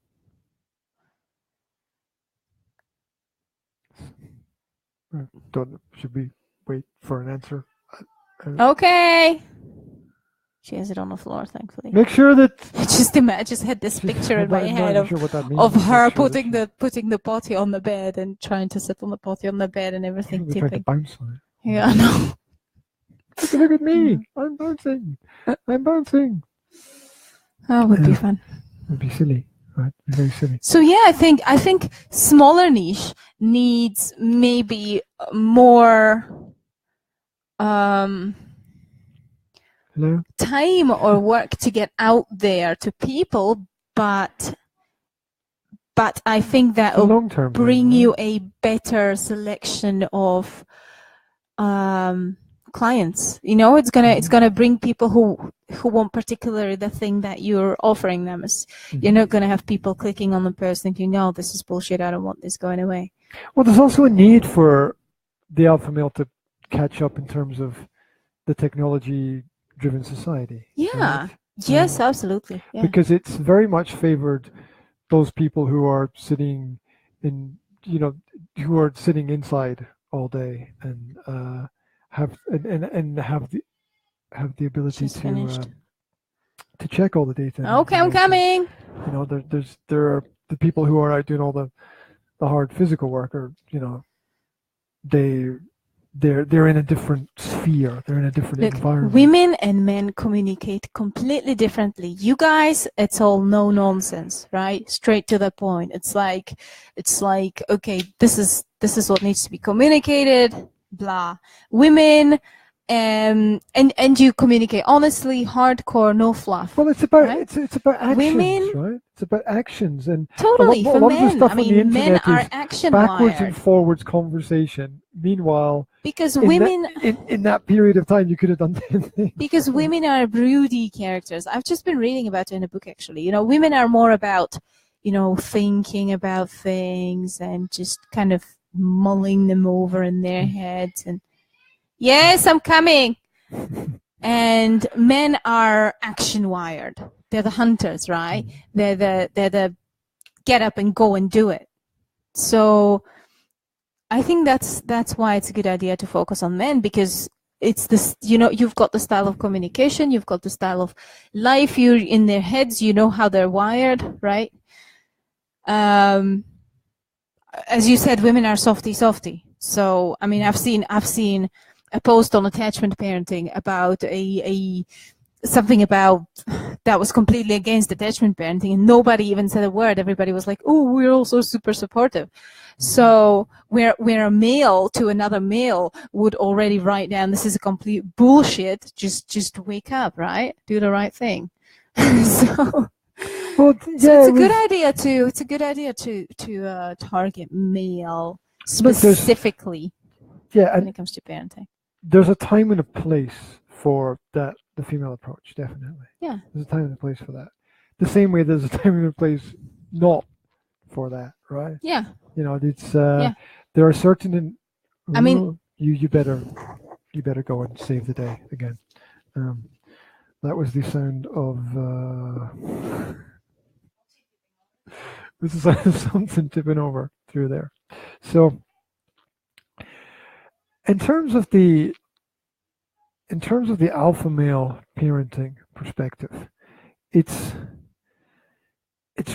Should we wait for an answer? Okay. She has it on the floor, thankfully. Make sure that... I just had this picture in my head of her putting the potty on the bed and trying to sit on the potty on the bed and everything tipping. Trying to bounce on it. Yeah, I know. Look at me. I'm bouncing. I'm bouncing. Oh, it would be fun. It would be silly. Right? Very silly. So yeah, I think smaller niche needs maybe more time or work to get out there to people, but I think that will bring you a better selection of clients. It's gonna bring people who want particularly the thing that you're offering them. You're not gonna have people clicking on the post thinking, no, this is bullshit, I don't want this, going away. Well, there's also a need for the alpha male to catch up in terms of the technology-driven society. Yeah. Right? Yes, absolutely. Yeah. Because it's very much favored those people who are sitting in who are sitting inside all day and have the ability She's finished. to check all the data. Okay, I'm coming. There are the people who are out doing all the hard physical work, or they're in a different sphere. They're in a different environment. Women and men communicate completely differently. You guys, it's all no nonsense, right? Straight to the point. It's like, okay, this is what needs to be communicated. Blah. Women, and you communicate honestly, hardcore, no fluff. Well, it's about right? it's about actions, Women, right? It's about actions, and totally a for lot of the men. stuff I on the mean, men internet are is action backwards wired. and forwards conversation. Meanwhile, Because women, in that period of time, you could have done 10 things. because women are broody characters. I've just been reading about it in a book, actually. Women are more about, thinking about things and just kind of mulling them over in their heads. And yes, I'm coming. And men are action wired. They're the hunters, right? They're the get up and go and do it. So I think that's why it's a good idea to focus on men, because it's this, you've got the style of communication, you've got the style of life, you're in their heads, you know how they're wired, right? As you said, women are softy. So, I mean, I've seen a post on attachment parenting about something about that was completely against attachment parenting, and nobody even said a word. Everybody was like, "Oh, we're also super supportive." So where a male to another male would already write down, "This is a complete bullshit. Just wake up, right? Do the right thing." So it's a good idea to target male specifically. When it comes to parenting. There's a time and a place for the female approach, definitely. Yeah. There's a time and a place for that. The same way there's a time and a place not for that, right? Yeah. It's there are certain. I mean, you better go and save the day again. That was the sound of this is something tipping over through there. So, in terms of the alpha male parenting perspective, it's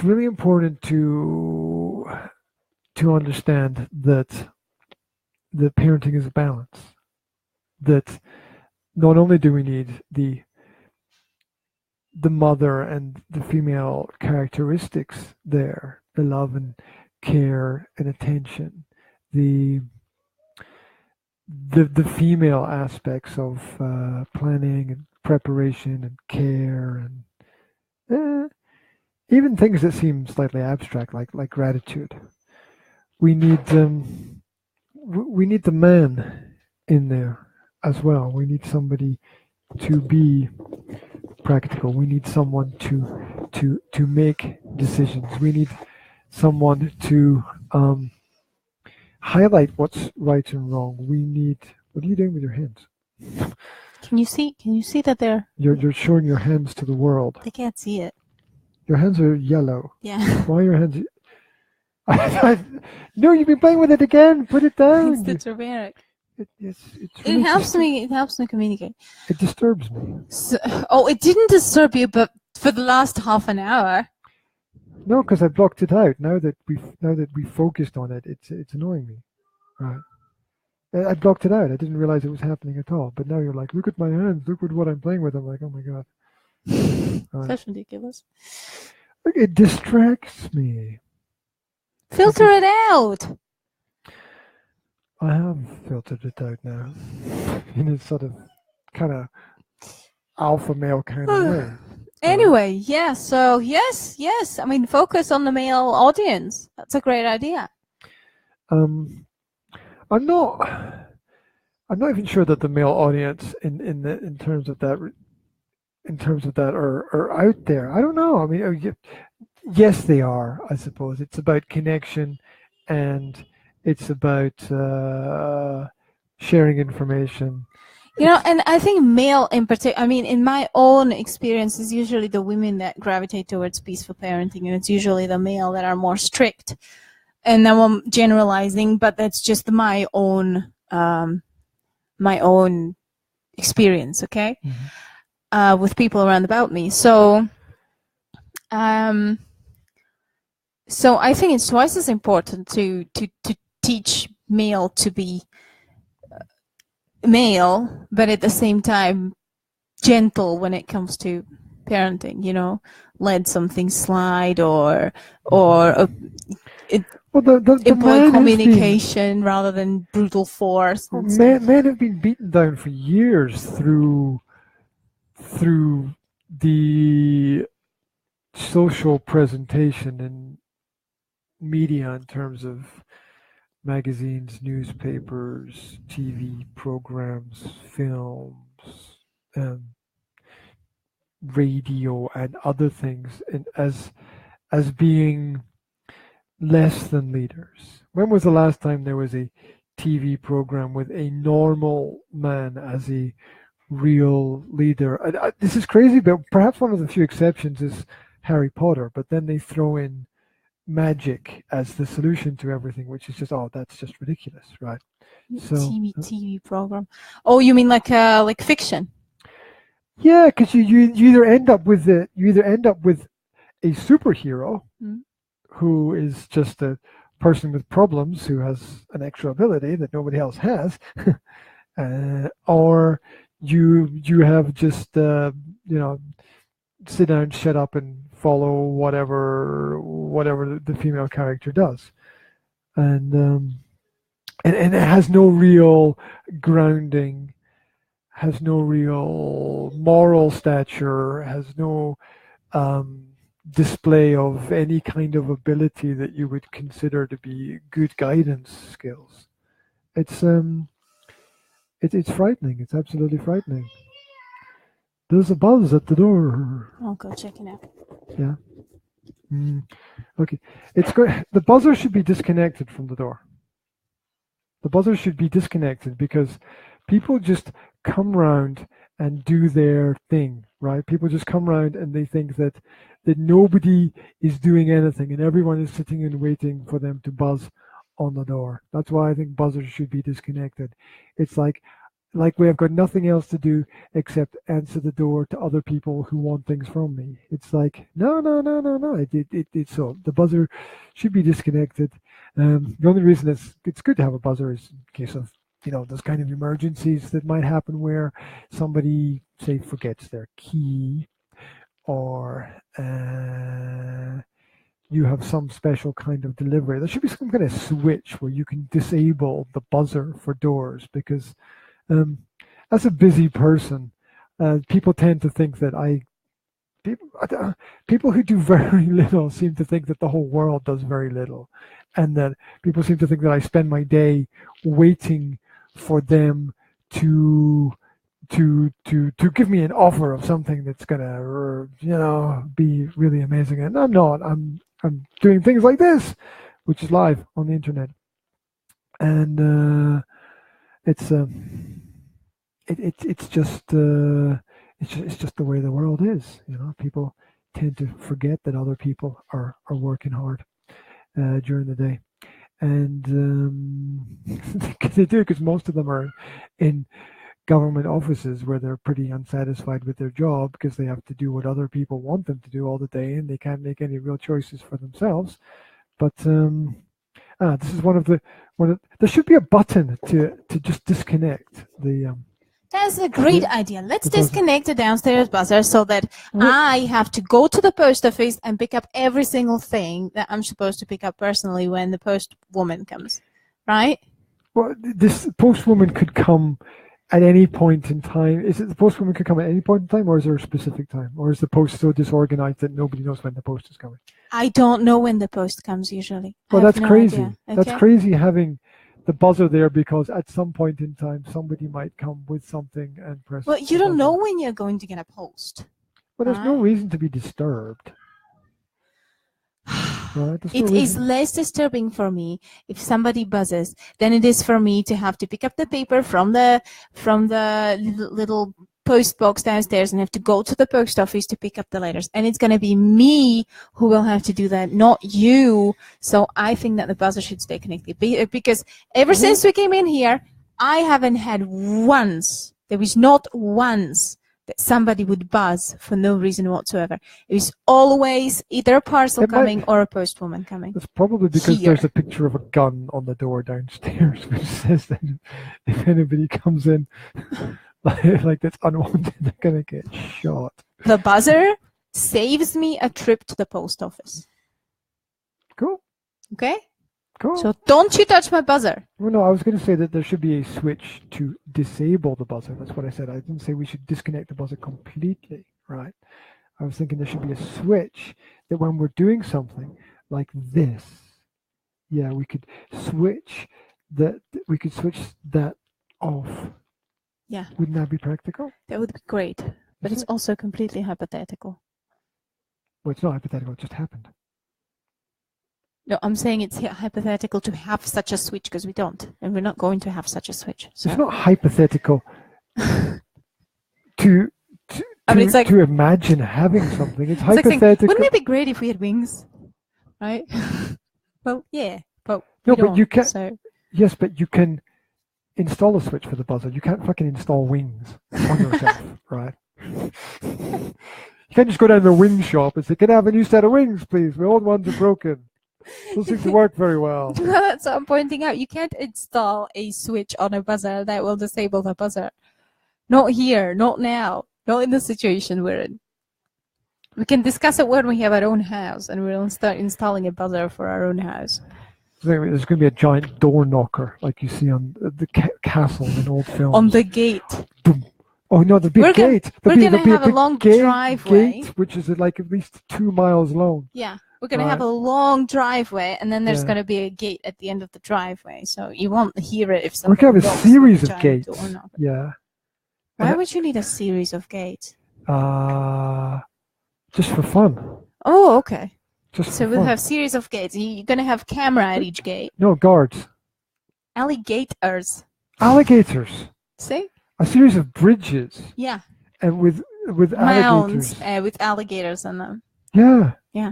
really important to understand that the parenting is a balance. That not only do we need the mother and the female characteristics there, the love and care and attention, the female aspects of planning and preparation and care, and even things that seem slightly abstract, like gratitude. We need the man in there as well. We need somebody to be practical. We need someone to make decisions. We need someone to highlight what's right and wrong. We need. What are you doing with your hands? Can you see that they're? You're showing your hands to the world. They can't see it. Your hands are yellow. Yeah. Why are your hands? No, you've been playing with it again. Put it down. It's the turmeric. It really helps me. It helps me communicate. It disturbs me. So, it didn't disturb you, but for the last half an hour. No, because I blocked it out. Now that we focused on it, it's annoying me. Right. I blocked it out. I didn't realize it was happening at all. But now you're like, look at my hands. Look at what I'm playing with. I'm like, oh my god. Right. That's ridiculous. Look, it distracts me. Filter it out. I have filtered it out now, in a sort of kind of alpha male kind of way. Anyway, yeah. So yes. I mean, focus on the male audience. That's a great idea. I'm not even sure that the male audience in terms of that are out there. I don't know. I mean, yes, they are. I suppose it's about connection, and it's about sharing information. And I think male in particular, I mean, in my own experience, it's usually the women that gravitate towards peaceful parenting, and it's usually the male that are more strict. and now I'm generalizing, but that's just my own experience, okay? With people around about me. So so I think it's twice as important to teach male to be male, but at the same time gentle when it comes to parenting, you know, let something slide or employ communication rather than brutal force. Men have been beaten down for years through the social presentation in media in terms of magazines, newspapers, TV programs, films, radio, and other things, and as being less than leaders. When was the last time there was a TV program with a normal man as a real leader? This is crazy, but perhaps one of the few exceptions is Harry Potter, but then they throw in magic as the solution to everything, which is just, oh, that's just ridiculous, right? So TV program. Oh, you mean like fiction? Yeah, because you either end up with a superhero who is just a person with problems who has an extra ability that nobody else has, or you have just sit down, shut up, and follow whatever the female character does, and it has no real grounding, has no real moral stature, has no display of any kind of ability that you would consider to be good guidance skills. It's frightening. It's absolutely frightening. There's a buzz at the door. I'll go check it out. Yeah. Okay. It's good. The buzzer should be disconnected from the door. The buzzer should be disconnected because people just come round and do their thing, right? People just come round and they think that nobody is doing anything and everyone is sitting and waiting for them to buzz on the door. That's why I think buzzers should be disconnected. It's like we have got nothing else to do except answer the door to other people who want things from me. It's like, no. It's so the buzzer should be disconnected. The only reason it's good to have a buzzer is in case of, those kind of emergencies that might happen where somebody, say, forgets their key, or you have some special kind of delivery. There should be some kind of switch where you can disable the buzzer for doors, because as a busy person, people tend to think that people who do very little seem to think that the whole world does very little, and that people seem to think that I spend my day waiting for them to give me an offer of something that's gonna be really amazing, and I'm not. I'm doing things like this, which is live on the internet, and it's just the way the world is. People tend to forget that other people are working hard during the day, and they do, because most of them are in government offices where they're pretty unsatisfied with their job because they have to do what other people want them to do all the day, and they can't make any real choices for themselves. But this is one of there should be a button to just disconnect the That's a great idea. Let's disconnect the downstairs buzzer so that I have to go to the post office and pick up every single thing that I'm supposed to pick up personally when the post woman comes, right? Well, this post woman could come at any point in time. Is it the post woman could come at any point in time, or is there a specific time? Or is the post so disorganized that nobody knows when the post is coming? I don't know when the post comes usually. Well, that's crazy. Okay. That's crazy having the buzzer there, because at some point in time somebody might come with something and press. Well, you don't know when you're going to get a post. Well, there's no reason to be disturbed. Right? It is less disturbing for me if somebody buzzes than it is for me to have to pick up the paper from the little post box downstairs and have to go to the post office to pick up the letters. And it's going to be me who will have to do that, not you. So I think that the buzzer should stay connected. Because ever since we came in here, I haven't had once, there was not once that somebody would buzz for no reason whatsoever. It was always either a parcel coming or a postwoman coming. It's probably because there's a picture of a gun on the door downstairs, which says that if anybody comes in like that's unwanted, they're gonna get shot. The buzzer saves me a trip to the post office. Cool. Okay? Cool. So don't you touch my buzzer. Well, no, I was going to say that there should be a switch to disable the buzzer. That's what I said. I didn't say we should disconnect the buzzer completely, right? I was thinking there should be a switch that when we're doing something like this, yeah, we could switch that. We could switch that off. Yeah. Wouldn't that be practical? That would be great. But it's also completely hypothetical. Well, it's not hypothetical. It just happened. No, I'm saying it's hypothetical to have such a switch because we don't, and we're not going to have such a switch. So. It's not hypothetical to imagine having something. It's hypothetical. Like saying, wouldn't it be great if we had wings, right? Well, yeah, but no, but you can. So. Yes, but you can install a switch for the buzzer. You can't fucking install wings on yourself, right? You can't just go down to the wing shop and say, "Can I have a new set of wings, please? My old ones are broken. Those seem to work very well." Well, that's what I'm pointing out. You can't install a switch on a buzzer that will disable the buzzer. Not here, not now, not in the situation we're in. We can discuss it when we have our own house and we'll start installing a buzzer for our own house. There's going to be a giant door knocker like you see on the castle in old films. On the gate. Boom. Oh no, the big gate. We're going to have a long driveway. Which is like at least 2 miles long. Yeah. We're going to have a long driveway, and then there's going to be a gate at the end of the driveway, so you won't hear it if somebody we can have a series of gates. Yeah. Why would you need a series of gates? Just for fun. Oh, okay. So we'll have series of gates. You're going to have camera at each gate. No, guards. Alligators. Alligators. See? A series of bridges. Yeah. And with mounds, alligators. With alligators on them. Yeah. Yeah.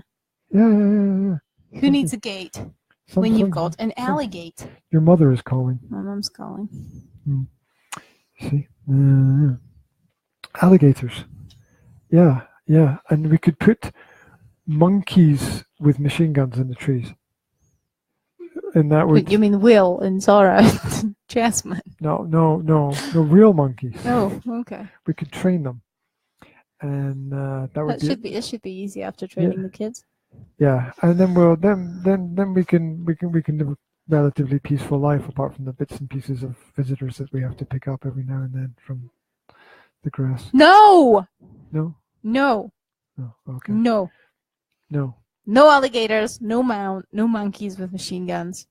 Yeah. Who needs a gate when you've got an alligator? Your mother is calling. My mom's calling. See? Alligators. Yeah. And we could put monkeys with machine guns in the trees. And that would... You mean Will and Zara and Jasmine? No, real monkeys. Oh, okay. We could train them. And It should be easy after training the kids. Yeah, and then we can live a relatively peaceful life apart from the bits and pieces of visitors that we have to pick up every now and then from the grass. No. No. No. Oh, okay. No. No. No alligators. No monkeys with machine guns.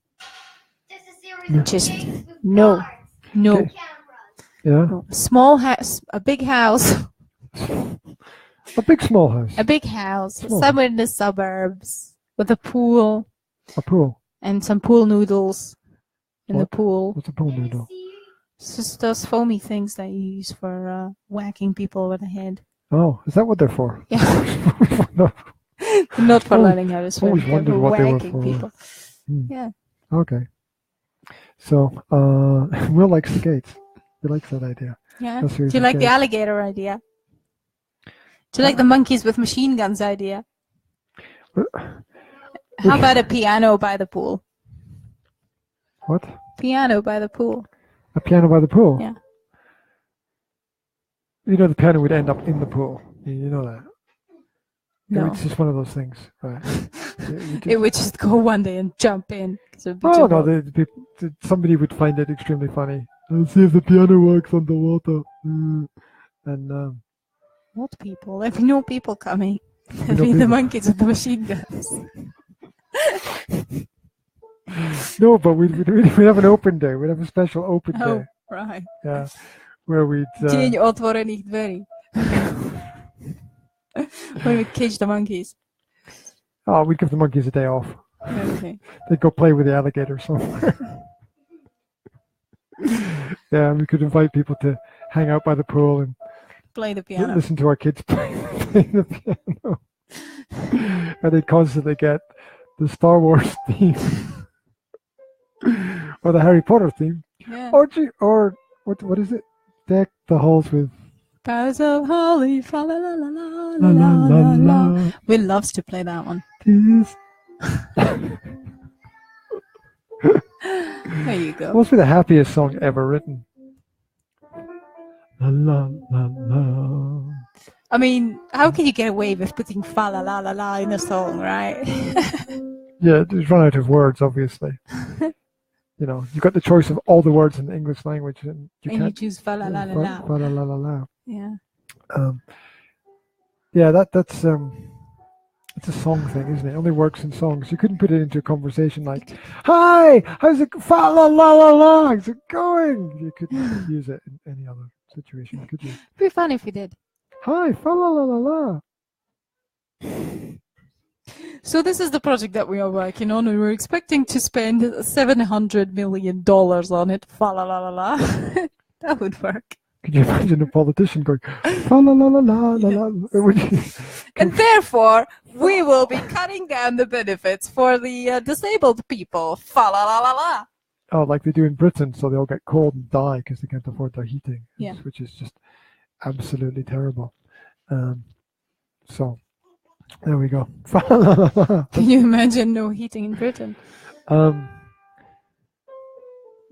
Just no. Okay. Yeah. No. Small house. A big house. A big small house. A big house. Somewhere in the suburbs with a pool. A pool. And some pool noodles in the pool. What's a pool noodle? It's just those foamy things that you use for whacking people over the head. Oh, is that what they're for? Yeah. No. Not for learning how to swim. Always wondered what they were for. People. Yeah. Okay. So, Will likes the gates. He likes that idea. Yeah. Do you like the alligator idea? Do you like the monkeys with machine guns idea? How about a piano by the pool? What? Piano by the pool. A piano by the pool? Yeah. You know the piano would end up in the pool. You know that. No. It's just one of those things, right? It would just go one day and jump in. Oh no! Somebody would find it extremely funny. Let's see if the piano works underwater. And what people? There'd be no people coming. There'd be the monkeys with the machine guns. No, but we'd have an open day. We'd have a special open day. Oh, right. Yeah, where we'd. Dzień otworenych drzwi. When we cage the monkeys. Oh, we'd give the monkeys a day off. Okay. They'd go play with the alligator somewhere. Yeah, we could invite people to hang out by the pool and play the piano. listen to our kids play the piano. And they constantly get the Star Wars theme or the Harry Potter theme. Yeah. Or what is it? Deck the halls with Boughs of holly, fa la la la la la la la la la. la. Will loves to play that one. This. There you go. Must be the happiest song ever written. La la la la. I mean, how can you get away with putting fa la la la la in a song, right? Yeah, just run out of words, obviously. You know, you've got the choice of all the words in the English language, and you and can't. you choose fa la la la la. Fa la la la la. Yeah. Yeah, that's it's a song thing, isn't it? It only works in songs. You couldn't put it into a conversation like, "Hi, how's it? Fa la la la la. How's it going?" You couldn't use it in any other situation, could you? It'd be fun if we did. Hi, fa la la la la. So this is the project that we are working on, and we're expecting to spend $700 million on it. Fa la la la la. That would work. Could you imagine a politician going, fa la la la la la la? And therefore, we will be cutting down the benefits for the disabled people. Fa la la la la. Oh, like they do in Britain, so they all get cold and die because they can't afford their heating. Yeah. Which is just absolutely terrible. So there we go. Fa la la la. Can you imagine no heating in Britain?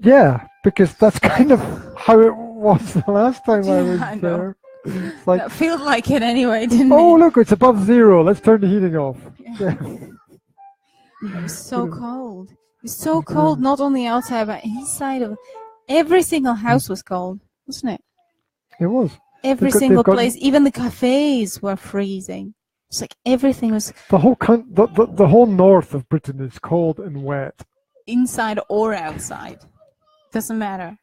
Yeah, because that's kind of how it was the last time I was I know. there. It's like, That felt like it anyway, didn't oh, it? look, it's above zero. Let's turn the heating off. Yeah. It was so cold. It was so cold, not only outside, but inside of every single house was cold, wasn't it? It was. Every single place, even the cafes were freezing. It's like everything was The whole north of Britain is cold and wet. inside or outside. Doesn't matter.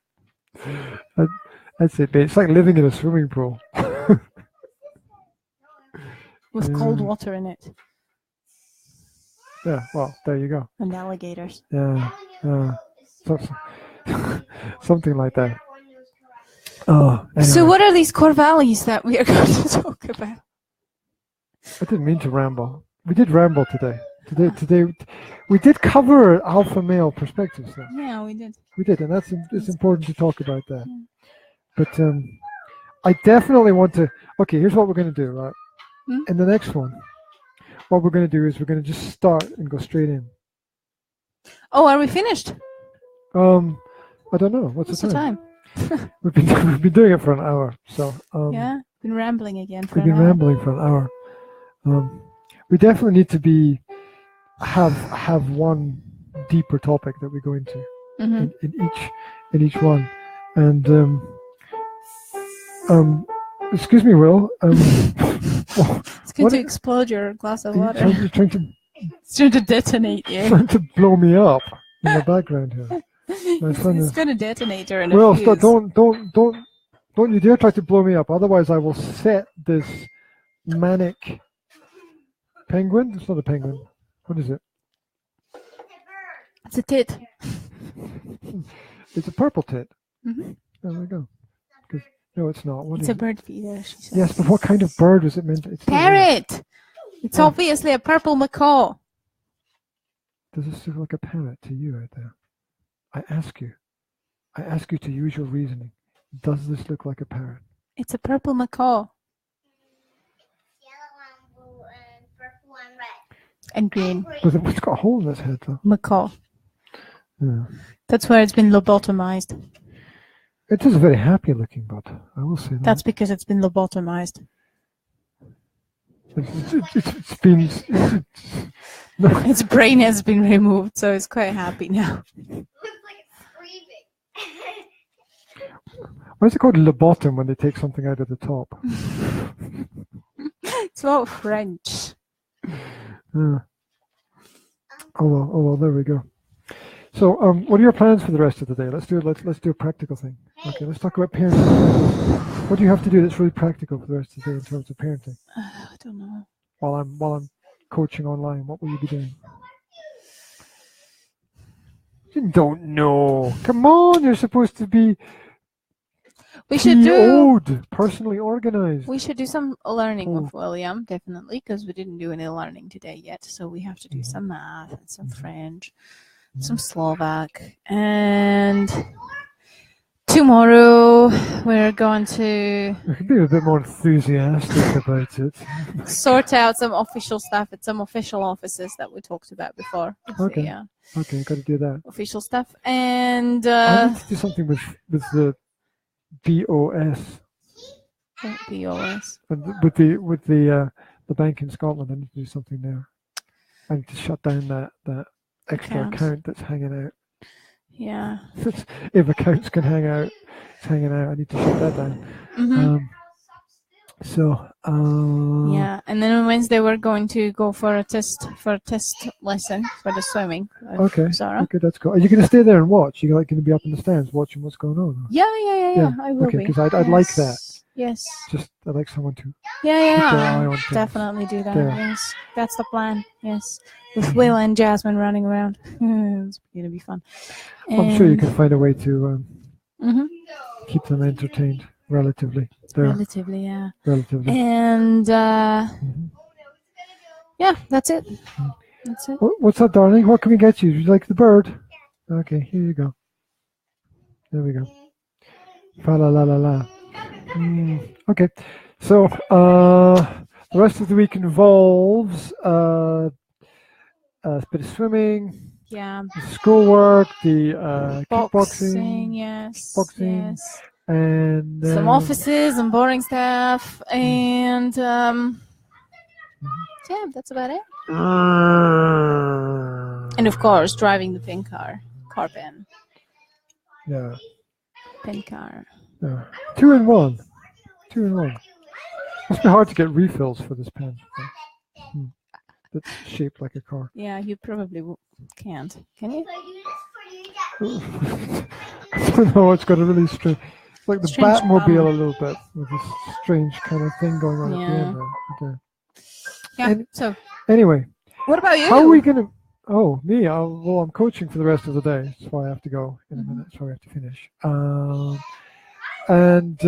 That's it, mate. It's like living in a swimming pool. With cold water in it. Yeah, well, there you go. And alligators. Yeah, something like that. Oh, anyway. So what are these core values that we are going to talk about? I didn't mean to ramble. We did ramble today. Today, we did cover alpha male perspectives, though. Yeah, we did. We did, and it's important to talk about that. Yeah. But I definitely want to. Okay, here's what we're going to do, right? In the next one, what we're going to do is we're going to just start and go straight in. Oh, are we finished? I don't know. What's the time? We've been doing it for an hour, so yeah, been rambling again. We've been rambling for an hour. We definitely need to have one deeper topic that we go into in each one, and excuse me, Will. It's going to explode your glass of water. It's trying to detonate you. Trying to blow me up in the background here. It's going to detonate her in a Well, fuse. don't you dare try to blow me up. Otherwise, I will set this manic penguin. It's not a penguin. What is it? It's a tit. It's a purple tit. Mm-hmm. There we go. No, it's not. It's a bird feeder, she says. Yes, but what kind of bird was it meant to? Parrot! It's obviously a purple macaw. Does this look like a parrot to you out there? I ask you to use your reasoning. Does this look like a parrot? It's a purple macaw. Yellow and blue and purple and red. And green. But it's got a hole in its head, though. Macaw. Yeah. That's where it's been lobotomized. It is a very happy looking bud, I will say that. That's because it's been lobotomized. It's been... Its brain has been removed, so it's quite happy now. Looks like it's screaming. Why is it called lobotom when they take something out of the top? It's all French. Yeah. Oh well, there we go. So, what are your plans for the rest of the day? Let's do a practical thing. Okay, let's talk about parenting. What do you have to do that's really practical for the rest of the day in terms of parenting? I don't know. While I'm coaching online, what will you be doing? You don't know. Come on, you're supposed to be. We should do. PO'd, personally organized. We should do some learning with William, definitely, because we didn't do any learning today yet. So we have to do some math and some French, some Slovak, and tomorrow we're going to We could be a bit more enthusiastic about it. sort out some official stuff at some official offices that we talked about before. Okay. So, yeah, Okay, got to do that. official stuff, and I need to do something with the BOS. BOS. And with the bank in Scotland. I need to do something there. I need to shut down that extra account that's hanging out. Yeah. If accounts can hang out, it's hanging out. I need to shut that down. Mm-hmm. Yeah, and then on Wednesday we're going to go for a test lesson for the swimming. Okay. Sarah. Okay, that's cool. Are you going to stay there and watch? You're like going to be up in the stands watching what's going on? Yeah. I will okay, be. because I'd like that. Yes. Just I'd like someone to. Yeah. Definitely do that. There. Yes, that's the plan. Yes, with Will and Jasmine running around. It's gonna be fun. I'm sure you can find a way to Mhm. keep them entertained relatively. Relatively, yeah. Relatively. And Mhm. yeah, that's it. That's it. What's up, darling? What can we get you? Do you like the bird? Okay, here you go. There we go. Fa la la la la. Okay, so the rest of the week involves a bit of swimming, Yeah. the schoolwork, the Boxing, kickboxing, yes. boxing, Yes. and Some offices and boring stuff, and yeah, that's about it. And of course, driving the pin car pen. Yeah. Pin car. Yeah. 2 in 1. 2 in 1. Must be hard to get refills for this pen. That's shaped like a car. Yeah, you probably can't. Can you? I don't know. It's got a really strange. It's like the Strange Batmobile bum. a little bit with this strange kind of thing going on at the end there. Okay. Yeah. And- So, Anyway, what about you? how are we gonna? Oh, me. Well, I'm coaching for the rest of the day. That's why I have to go in a Mhm. minute. That's why we have to finish. And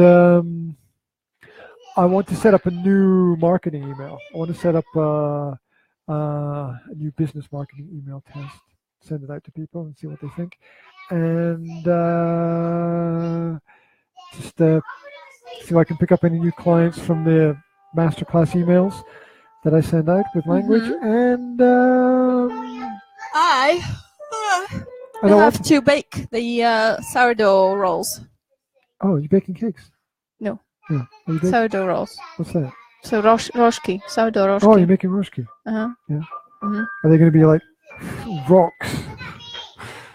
I want to set up a new marketing email. I want to set up a new business marketing email test. Send it out to people and see what they think. And just see if I can pick up any new clients from the masterclass emails that I send out with language. And I I don't have want to bake the sourdough rolls. Oh, you baking cakes? No. Yeah. Are you baking? Sourdough rolls. What's that? So roshki, sourdough roshki. Oh, you're making roshki. Uh-huh. Yeah. Mhm. Are they going to be like rocks?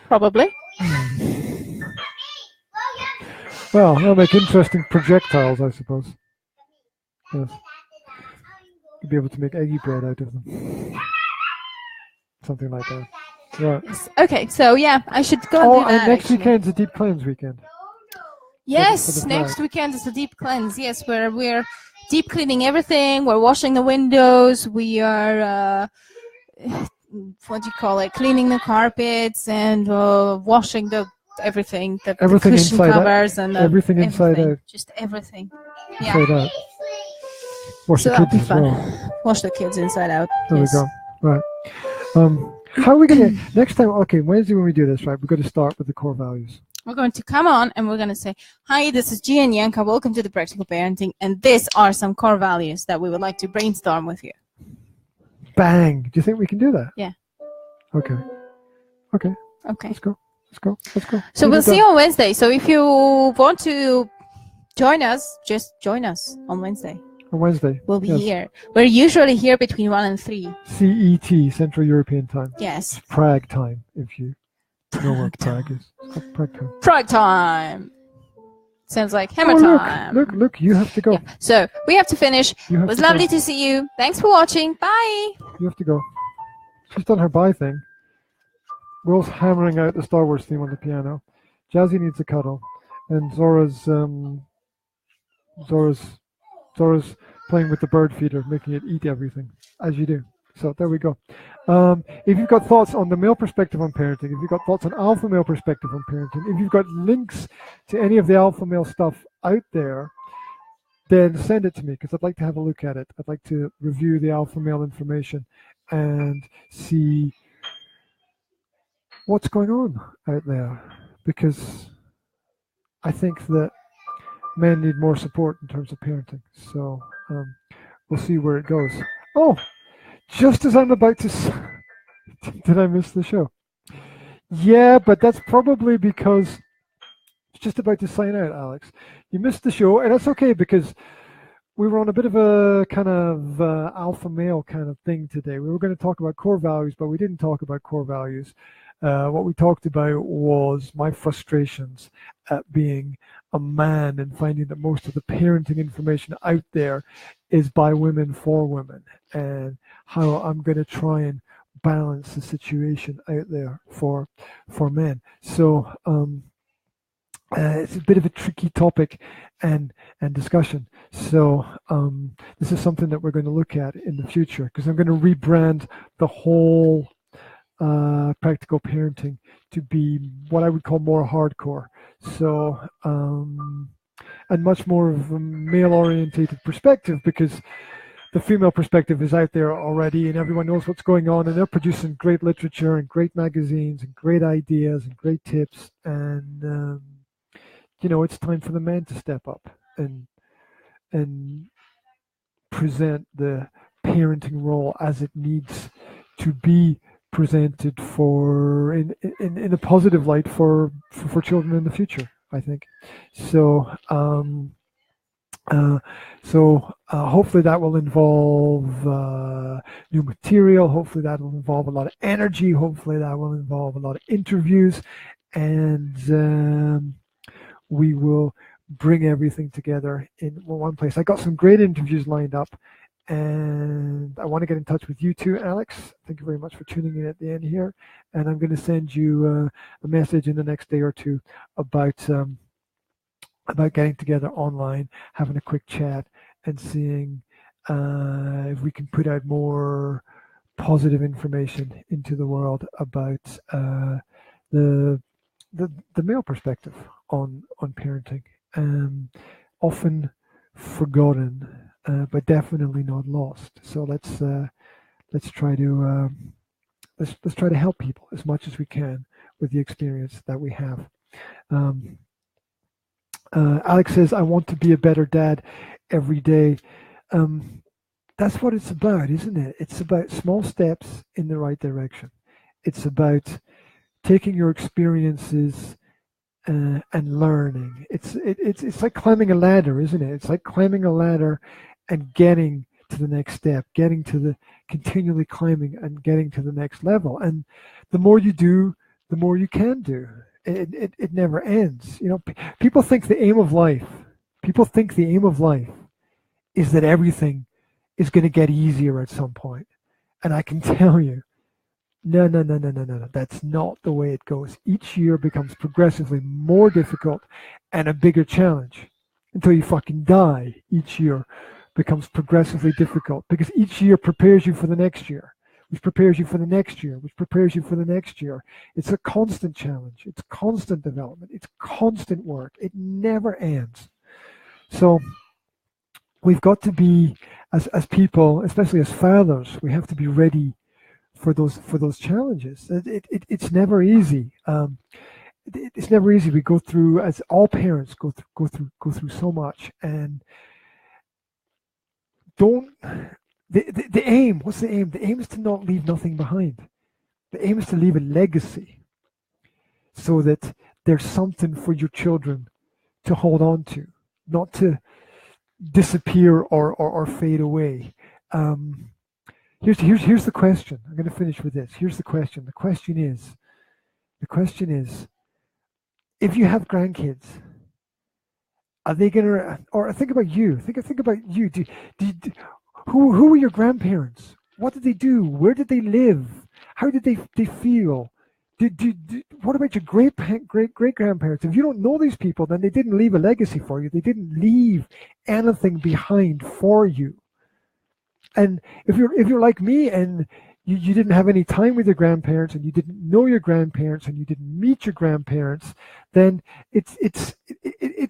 Probably. Well, they'll make interesting projectiles, I suppose. Yes. You'll be able to make eggy bread out of them. Something like that. Right. Okay, so yeah, I should go and do that. And next actually. weekend's a deep cleanse weekend. Yes, the next flag. weekend is a deep cleanse. Yes, we're deep cleaning everything. We're washing the windows. We are what do you call it? Cleaning the carpets and washing everything, the Everything cushion inside out. covers and Everything inside out. Just everything. Yeah. Inside out. Wash So the that'll kids be as fun. well. Wash the kids inside out. There Yes. we go. Right. How are we going to next time? Okay, Wednesday when we do this, right? We're going to start with the core values. We're going to come on and we're going to say, hi, this is Gia and Yanka. Welcome to the Practical Parenting. And these are some core values that we would like to brainstorm with you. Bang! Do you think we can do that? Yeah. Okay. Okay. Okay. Let's go. Let's go. Let's go. So Get we'll it see done. you on Wednesday. So if you want to join us, just join us on Wednesday. On Wednesday. We'll be Yes. here. We're usually here between 1 and 3. CET, Central European Time. Yes. Prague time, if you know where Prague is. It's called Prague time. Prague time. Sounds like hammer Oh, time. look, you have to go. Yeah. So we have to finish. You It have was to lovely go. to see you. Thanks for watching. Bye. You have to go. She's done her bye thing. Will's hammering out the Star Wars theme on the piano. Jazzy needs a cuddle. And Zora's playing with the bird feeder, making it eat everything, as you do. So there we go. If you've got thoughts on the male perspective on parenting, if you've got thoughts on alpha male perspective on parenting, if you've got links to any of the alpha male stuff out there, then send it to me, because I'd like to have a look at it. I'd like to review the alpha male information and see what's going on out there, because I think that men need more support in terms of parenting. So we'll see where it goes. Oh, just as I'm about to... Did I miss the show? Yeah, but that's probably because it's just about to sign out, Alex. You missed the show, and that's okay, because we were on a bit of a kind of alpha male kind of thing today. We were going to talk about core values, but we didn't talk about core values. What we talked about was my frustrations at being a man and finding that most of the parenting information out there is by women for women, and how I'm going to try and balance the situation out there for men. So it's a bit of a tricky topic and discussion. So this is something that we're going to look at in the future, because I'm going to rebrand the whole practical parenting to be what I would call more hardcore. So and much more of a male-orientated perspective, because the female perspective is out there already, and everyone knows what's going on, and they're producing great literature and great magazines and great ideas and great tips, and you know, it's time for the men to step up and present the parenting role as it needs to be presented for in a positive light for children in the future, I think. So hopefully that will involve new material. Hopefully that will involve a lot of energy. Hopefully that will involve a lot of interviews, and we will bring everything together in one place. I got some great interviews lined up, and I want to get in touch with you too, Alex. Thank you very much for tuning in at the end here, and I'm going to send you a message in the next day or two about getting together online, having a quick chat, and seeing if we can put out more positive information into the world about the male perspective on parenting. Often forgotten, but definitely not lost. So let's try to let's try to help people as much as we can with the experience that we have. Alex says, I want to be a better dad every day. That's what it's about, isn't it? It's about small steps in the right direction. It's about taking your experiences and learning. It's like climbing a ladder, isn't it? It's like climbing a ladder and getting to the next step, continually climbing and getting to the next level. And the more you do, the more you can do. It never ends. You know, people think the aim of life is that everything is going to get easier at some point. And I can tell you, no. That's not the way it goes. Each year becomes progressively more difficult and a bigger challenge until you fucking die. Each year becomes progressively difficult, because each year prepares you for the next year, which prepares you for the next year, which prepares you for the next year. It's a constant challenge. It's constant development. It's constant work. It never ends. So we've got to be, as people, especially as fathers, we have to be ready for those challenges. It's never easy. It's never easy. We go through, as all parents go through so much, and the aim. What's the aim? The aim is to not leave nothing behind. The aim is to leave a legacy, so that there's something for your children to hold on to, not to disappear or fade away. Here's the question. I'm going to finish with this. Here's the question. The question is, if you have grandkids, are they going to? Or think about you. Think about you. Who were your grandparents? What did they do? Where did they live? How did they feel? What about your great grandparents? If you don't know these people, then they didn't leave a legacy for you. They didn't leave anything behind for you. And if you're like me and you didn't have any time with your grandparents, and you didn't know your grandparents, and you didn't meet your grandparents, then it's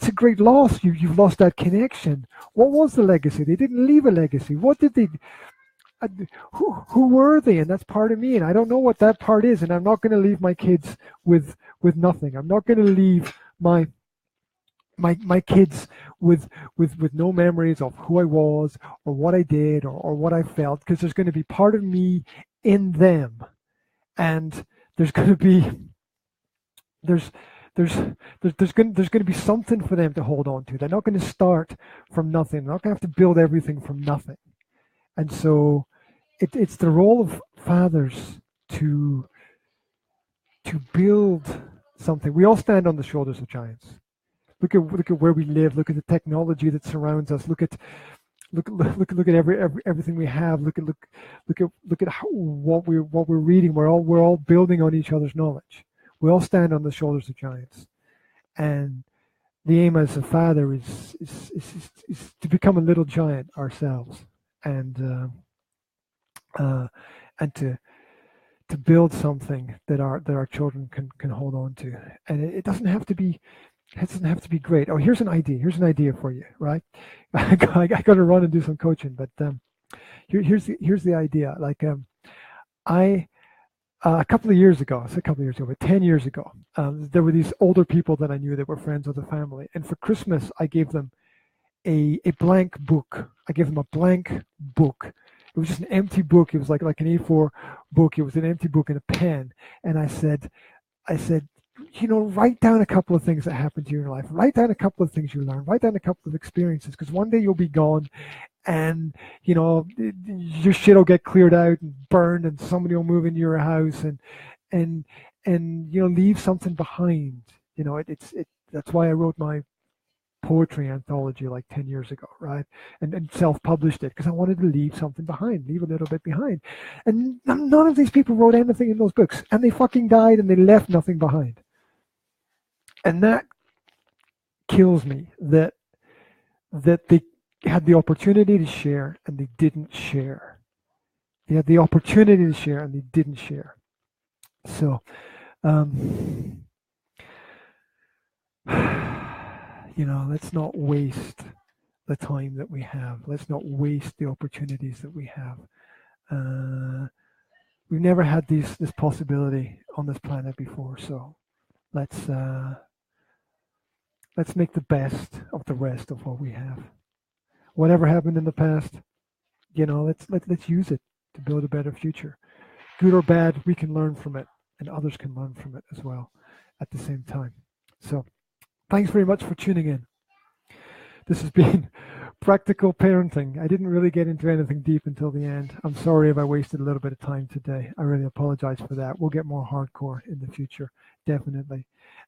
a great loss. You've lost that connection. What was the legacy? They didn't leave a legacy. What did they? Who were they? And that's part of me, and I don't know what that part is. And I'm not going to leave my kids with nothing. I'm not going to leave my kids with no memories of who I was or what I did or what I felt, because there's going to be part of me in them, and there's going to be there's going to be something for them to hold on to. They're not going to start from nothing. They're not going to have to build everything from nothing. And so it's the role of fathers to build something. We all stand on the shoulders of giants. Look at where we live. Look at the technology that surrounds us. Look at everything we have. Look at what we're reading. We're all building on each other's knowledge. We all stand on the shoulders of giants, and the aim as a father is to become a little giant ourselves, and to build something that our children can hold on to. And it doesn't have to be great. Oh, here's an idea for you, right? I got to run and do some coaching, but here's the idea. Like a couple of years ago, but 10 years ago, there were these older people that I knew that were friends of the family, and for Christmas I gave them a blank book. I gave them a blank book. It was just an empty book. It was like an A4 book. It was an empty book and a pen. And I said, write down a couple of things that happened to you in your life. Write down a couple of things you learned. Write down a couple of experiences, because one day you'll be gone, and your shit will get cleared out and burned, and somebody will move into your house and leave something behind. That's why I wrote my poetry anthology like 10 years ago, right? And self-published it, because I wanted to leave something behind, leave a little bit behind. And none of these people wrote anything in those books, and they fucking died, and they left nothing behind. And that kills me, that they had the opportunity to share and they didn't share. They had the opportunity to share and they didn't share. So let's not waste the time that we have. Let's not waste the opportunities that we have. We've never had this possibility on this planet before, so let's make the best of the rest of what we have. Whatever happened in the past, let's use it to build a better future. Good or bad, we can learn from it, and others can learn from it as well at the same time. So thanks very much for tuning in. This has been practical parenting. I didn't really get into anything deep until the end. I'm sorry if I wasted a little bit of time today. I really apologize for that. We'll get more hardcore in the future, definitely.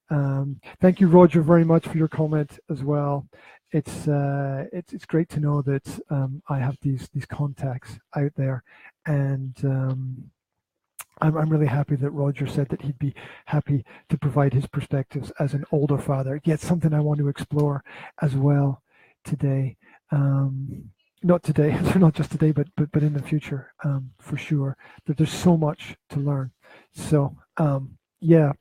Thank you, Roger, very much for your comment as well. It's great to know that I have these contacts out there, and I'm really happy that Roger said that he'd be happy to provide his perspectives as an older father. Yet something I want to explore as well today. Not today, not just today, but in the future, for sure. That there's so much to learn. So yeah,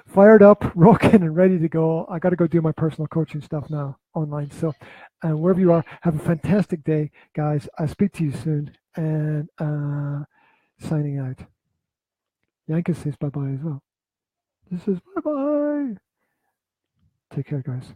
fired up, rocking, and ready to go. I got to go do my personal coaching stuff now online. So wherever you are, have a fantastic day, guys. I'll speak to you soon. And signing out. Yanka says bye-bye as well. This is bye-bye. Take care, guys.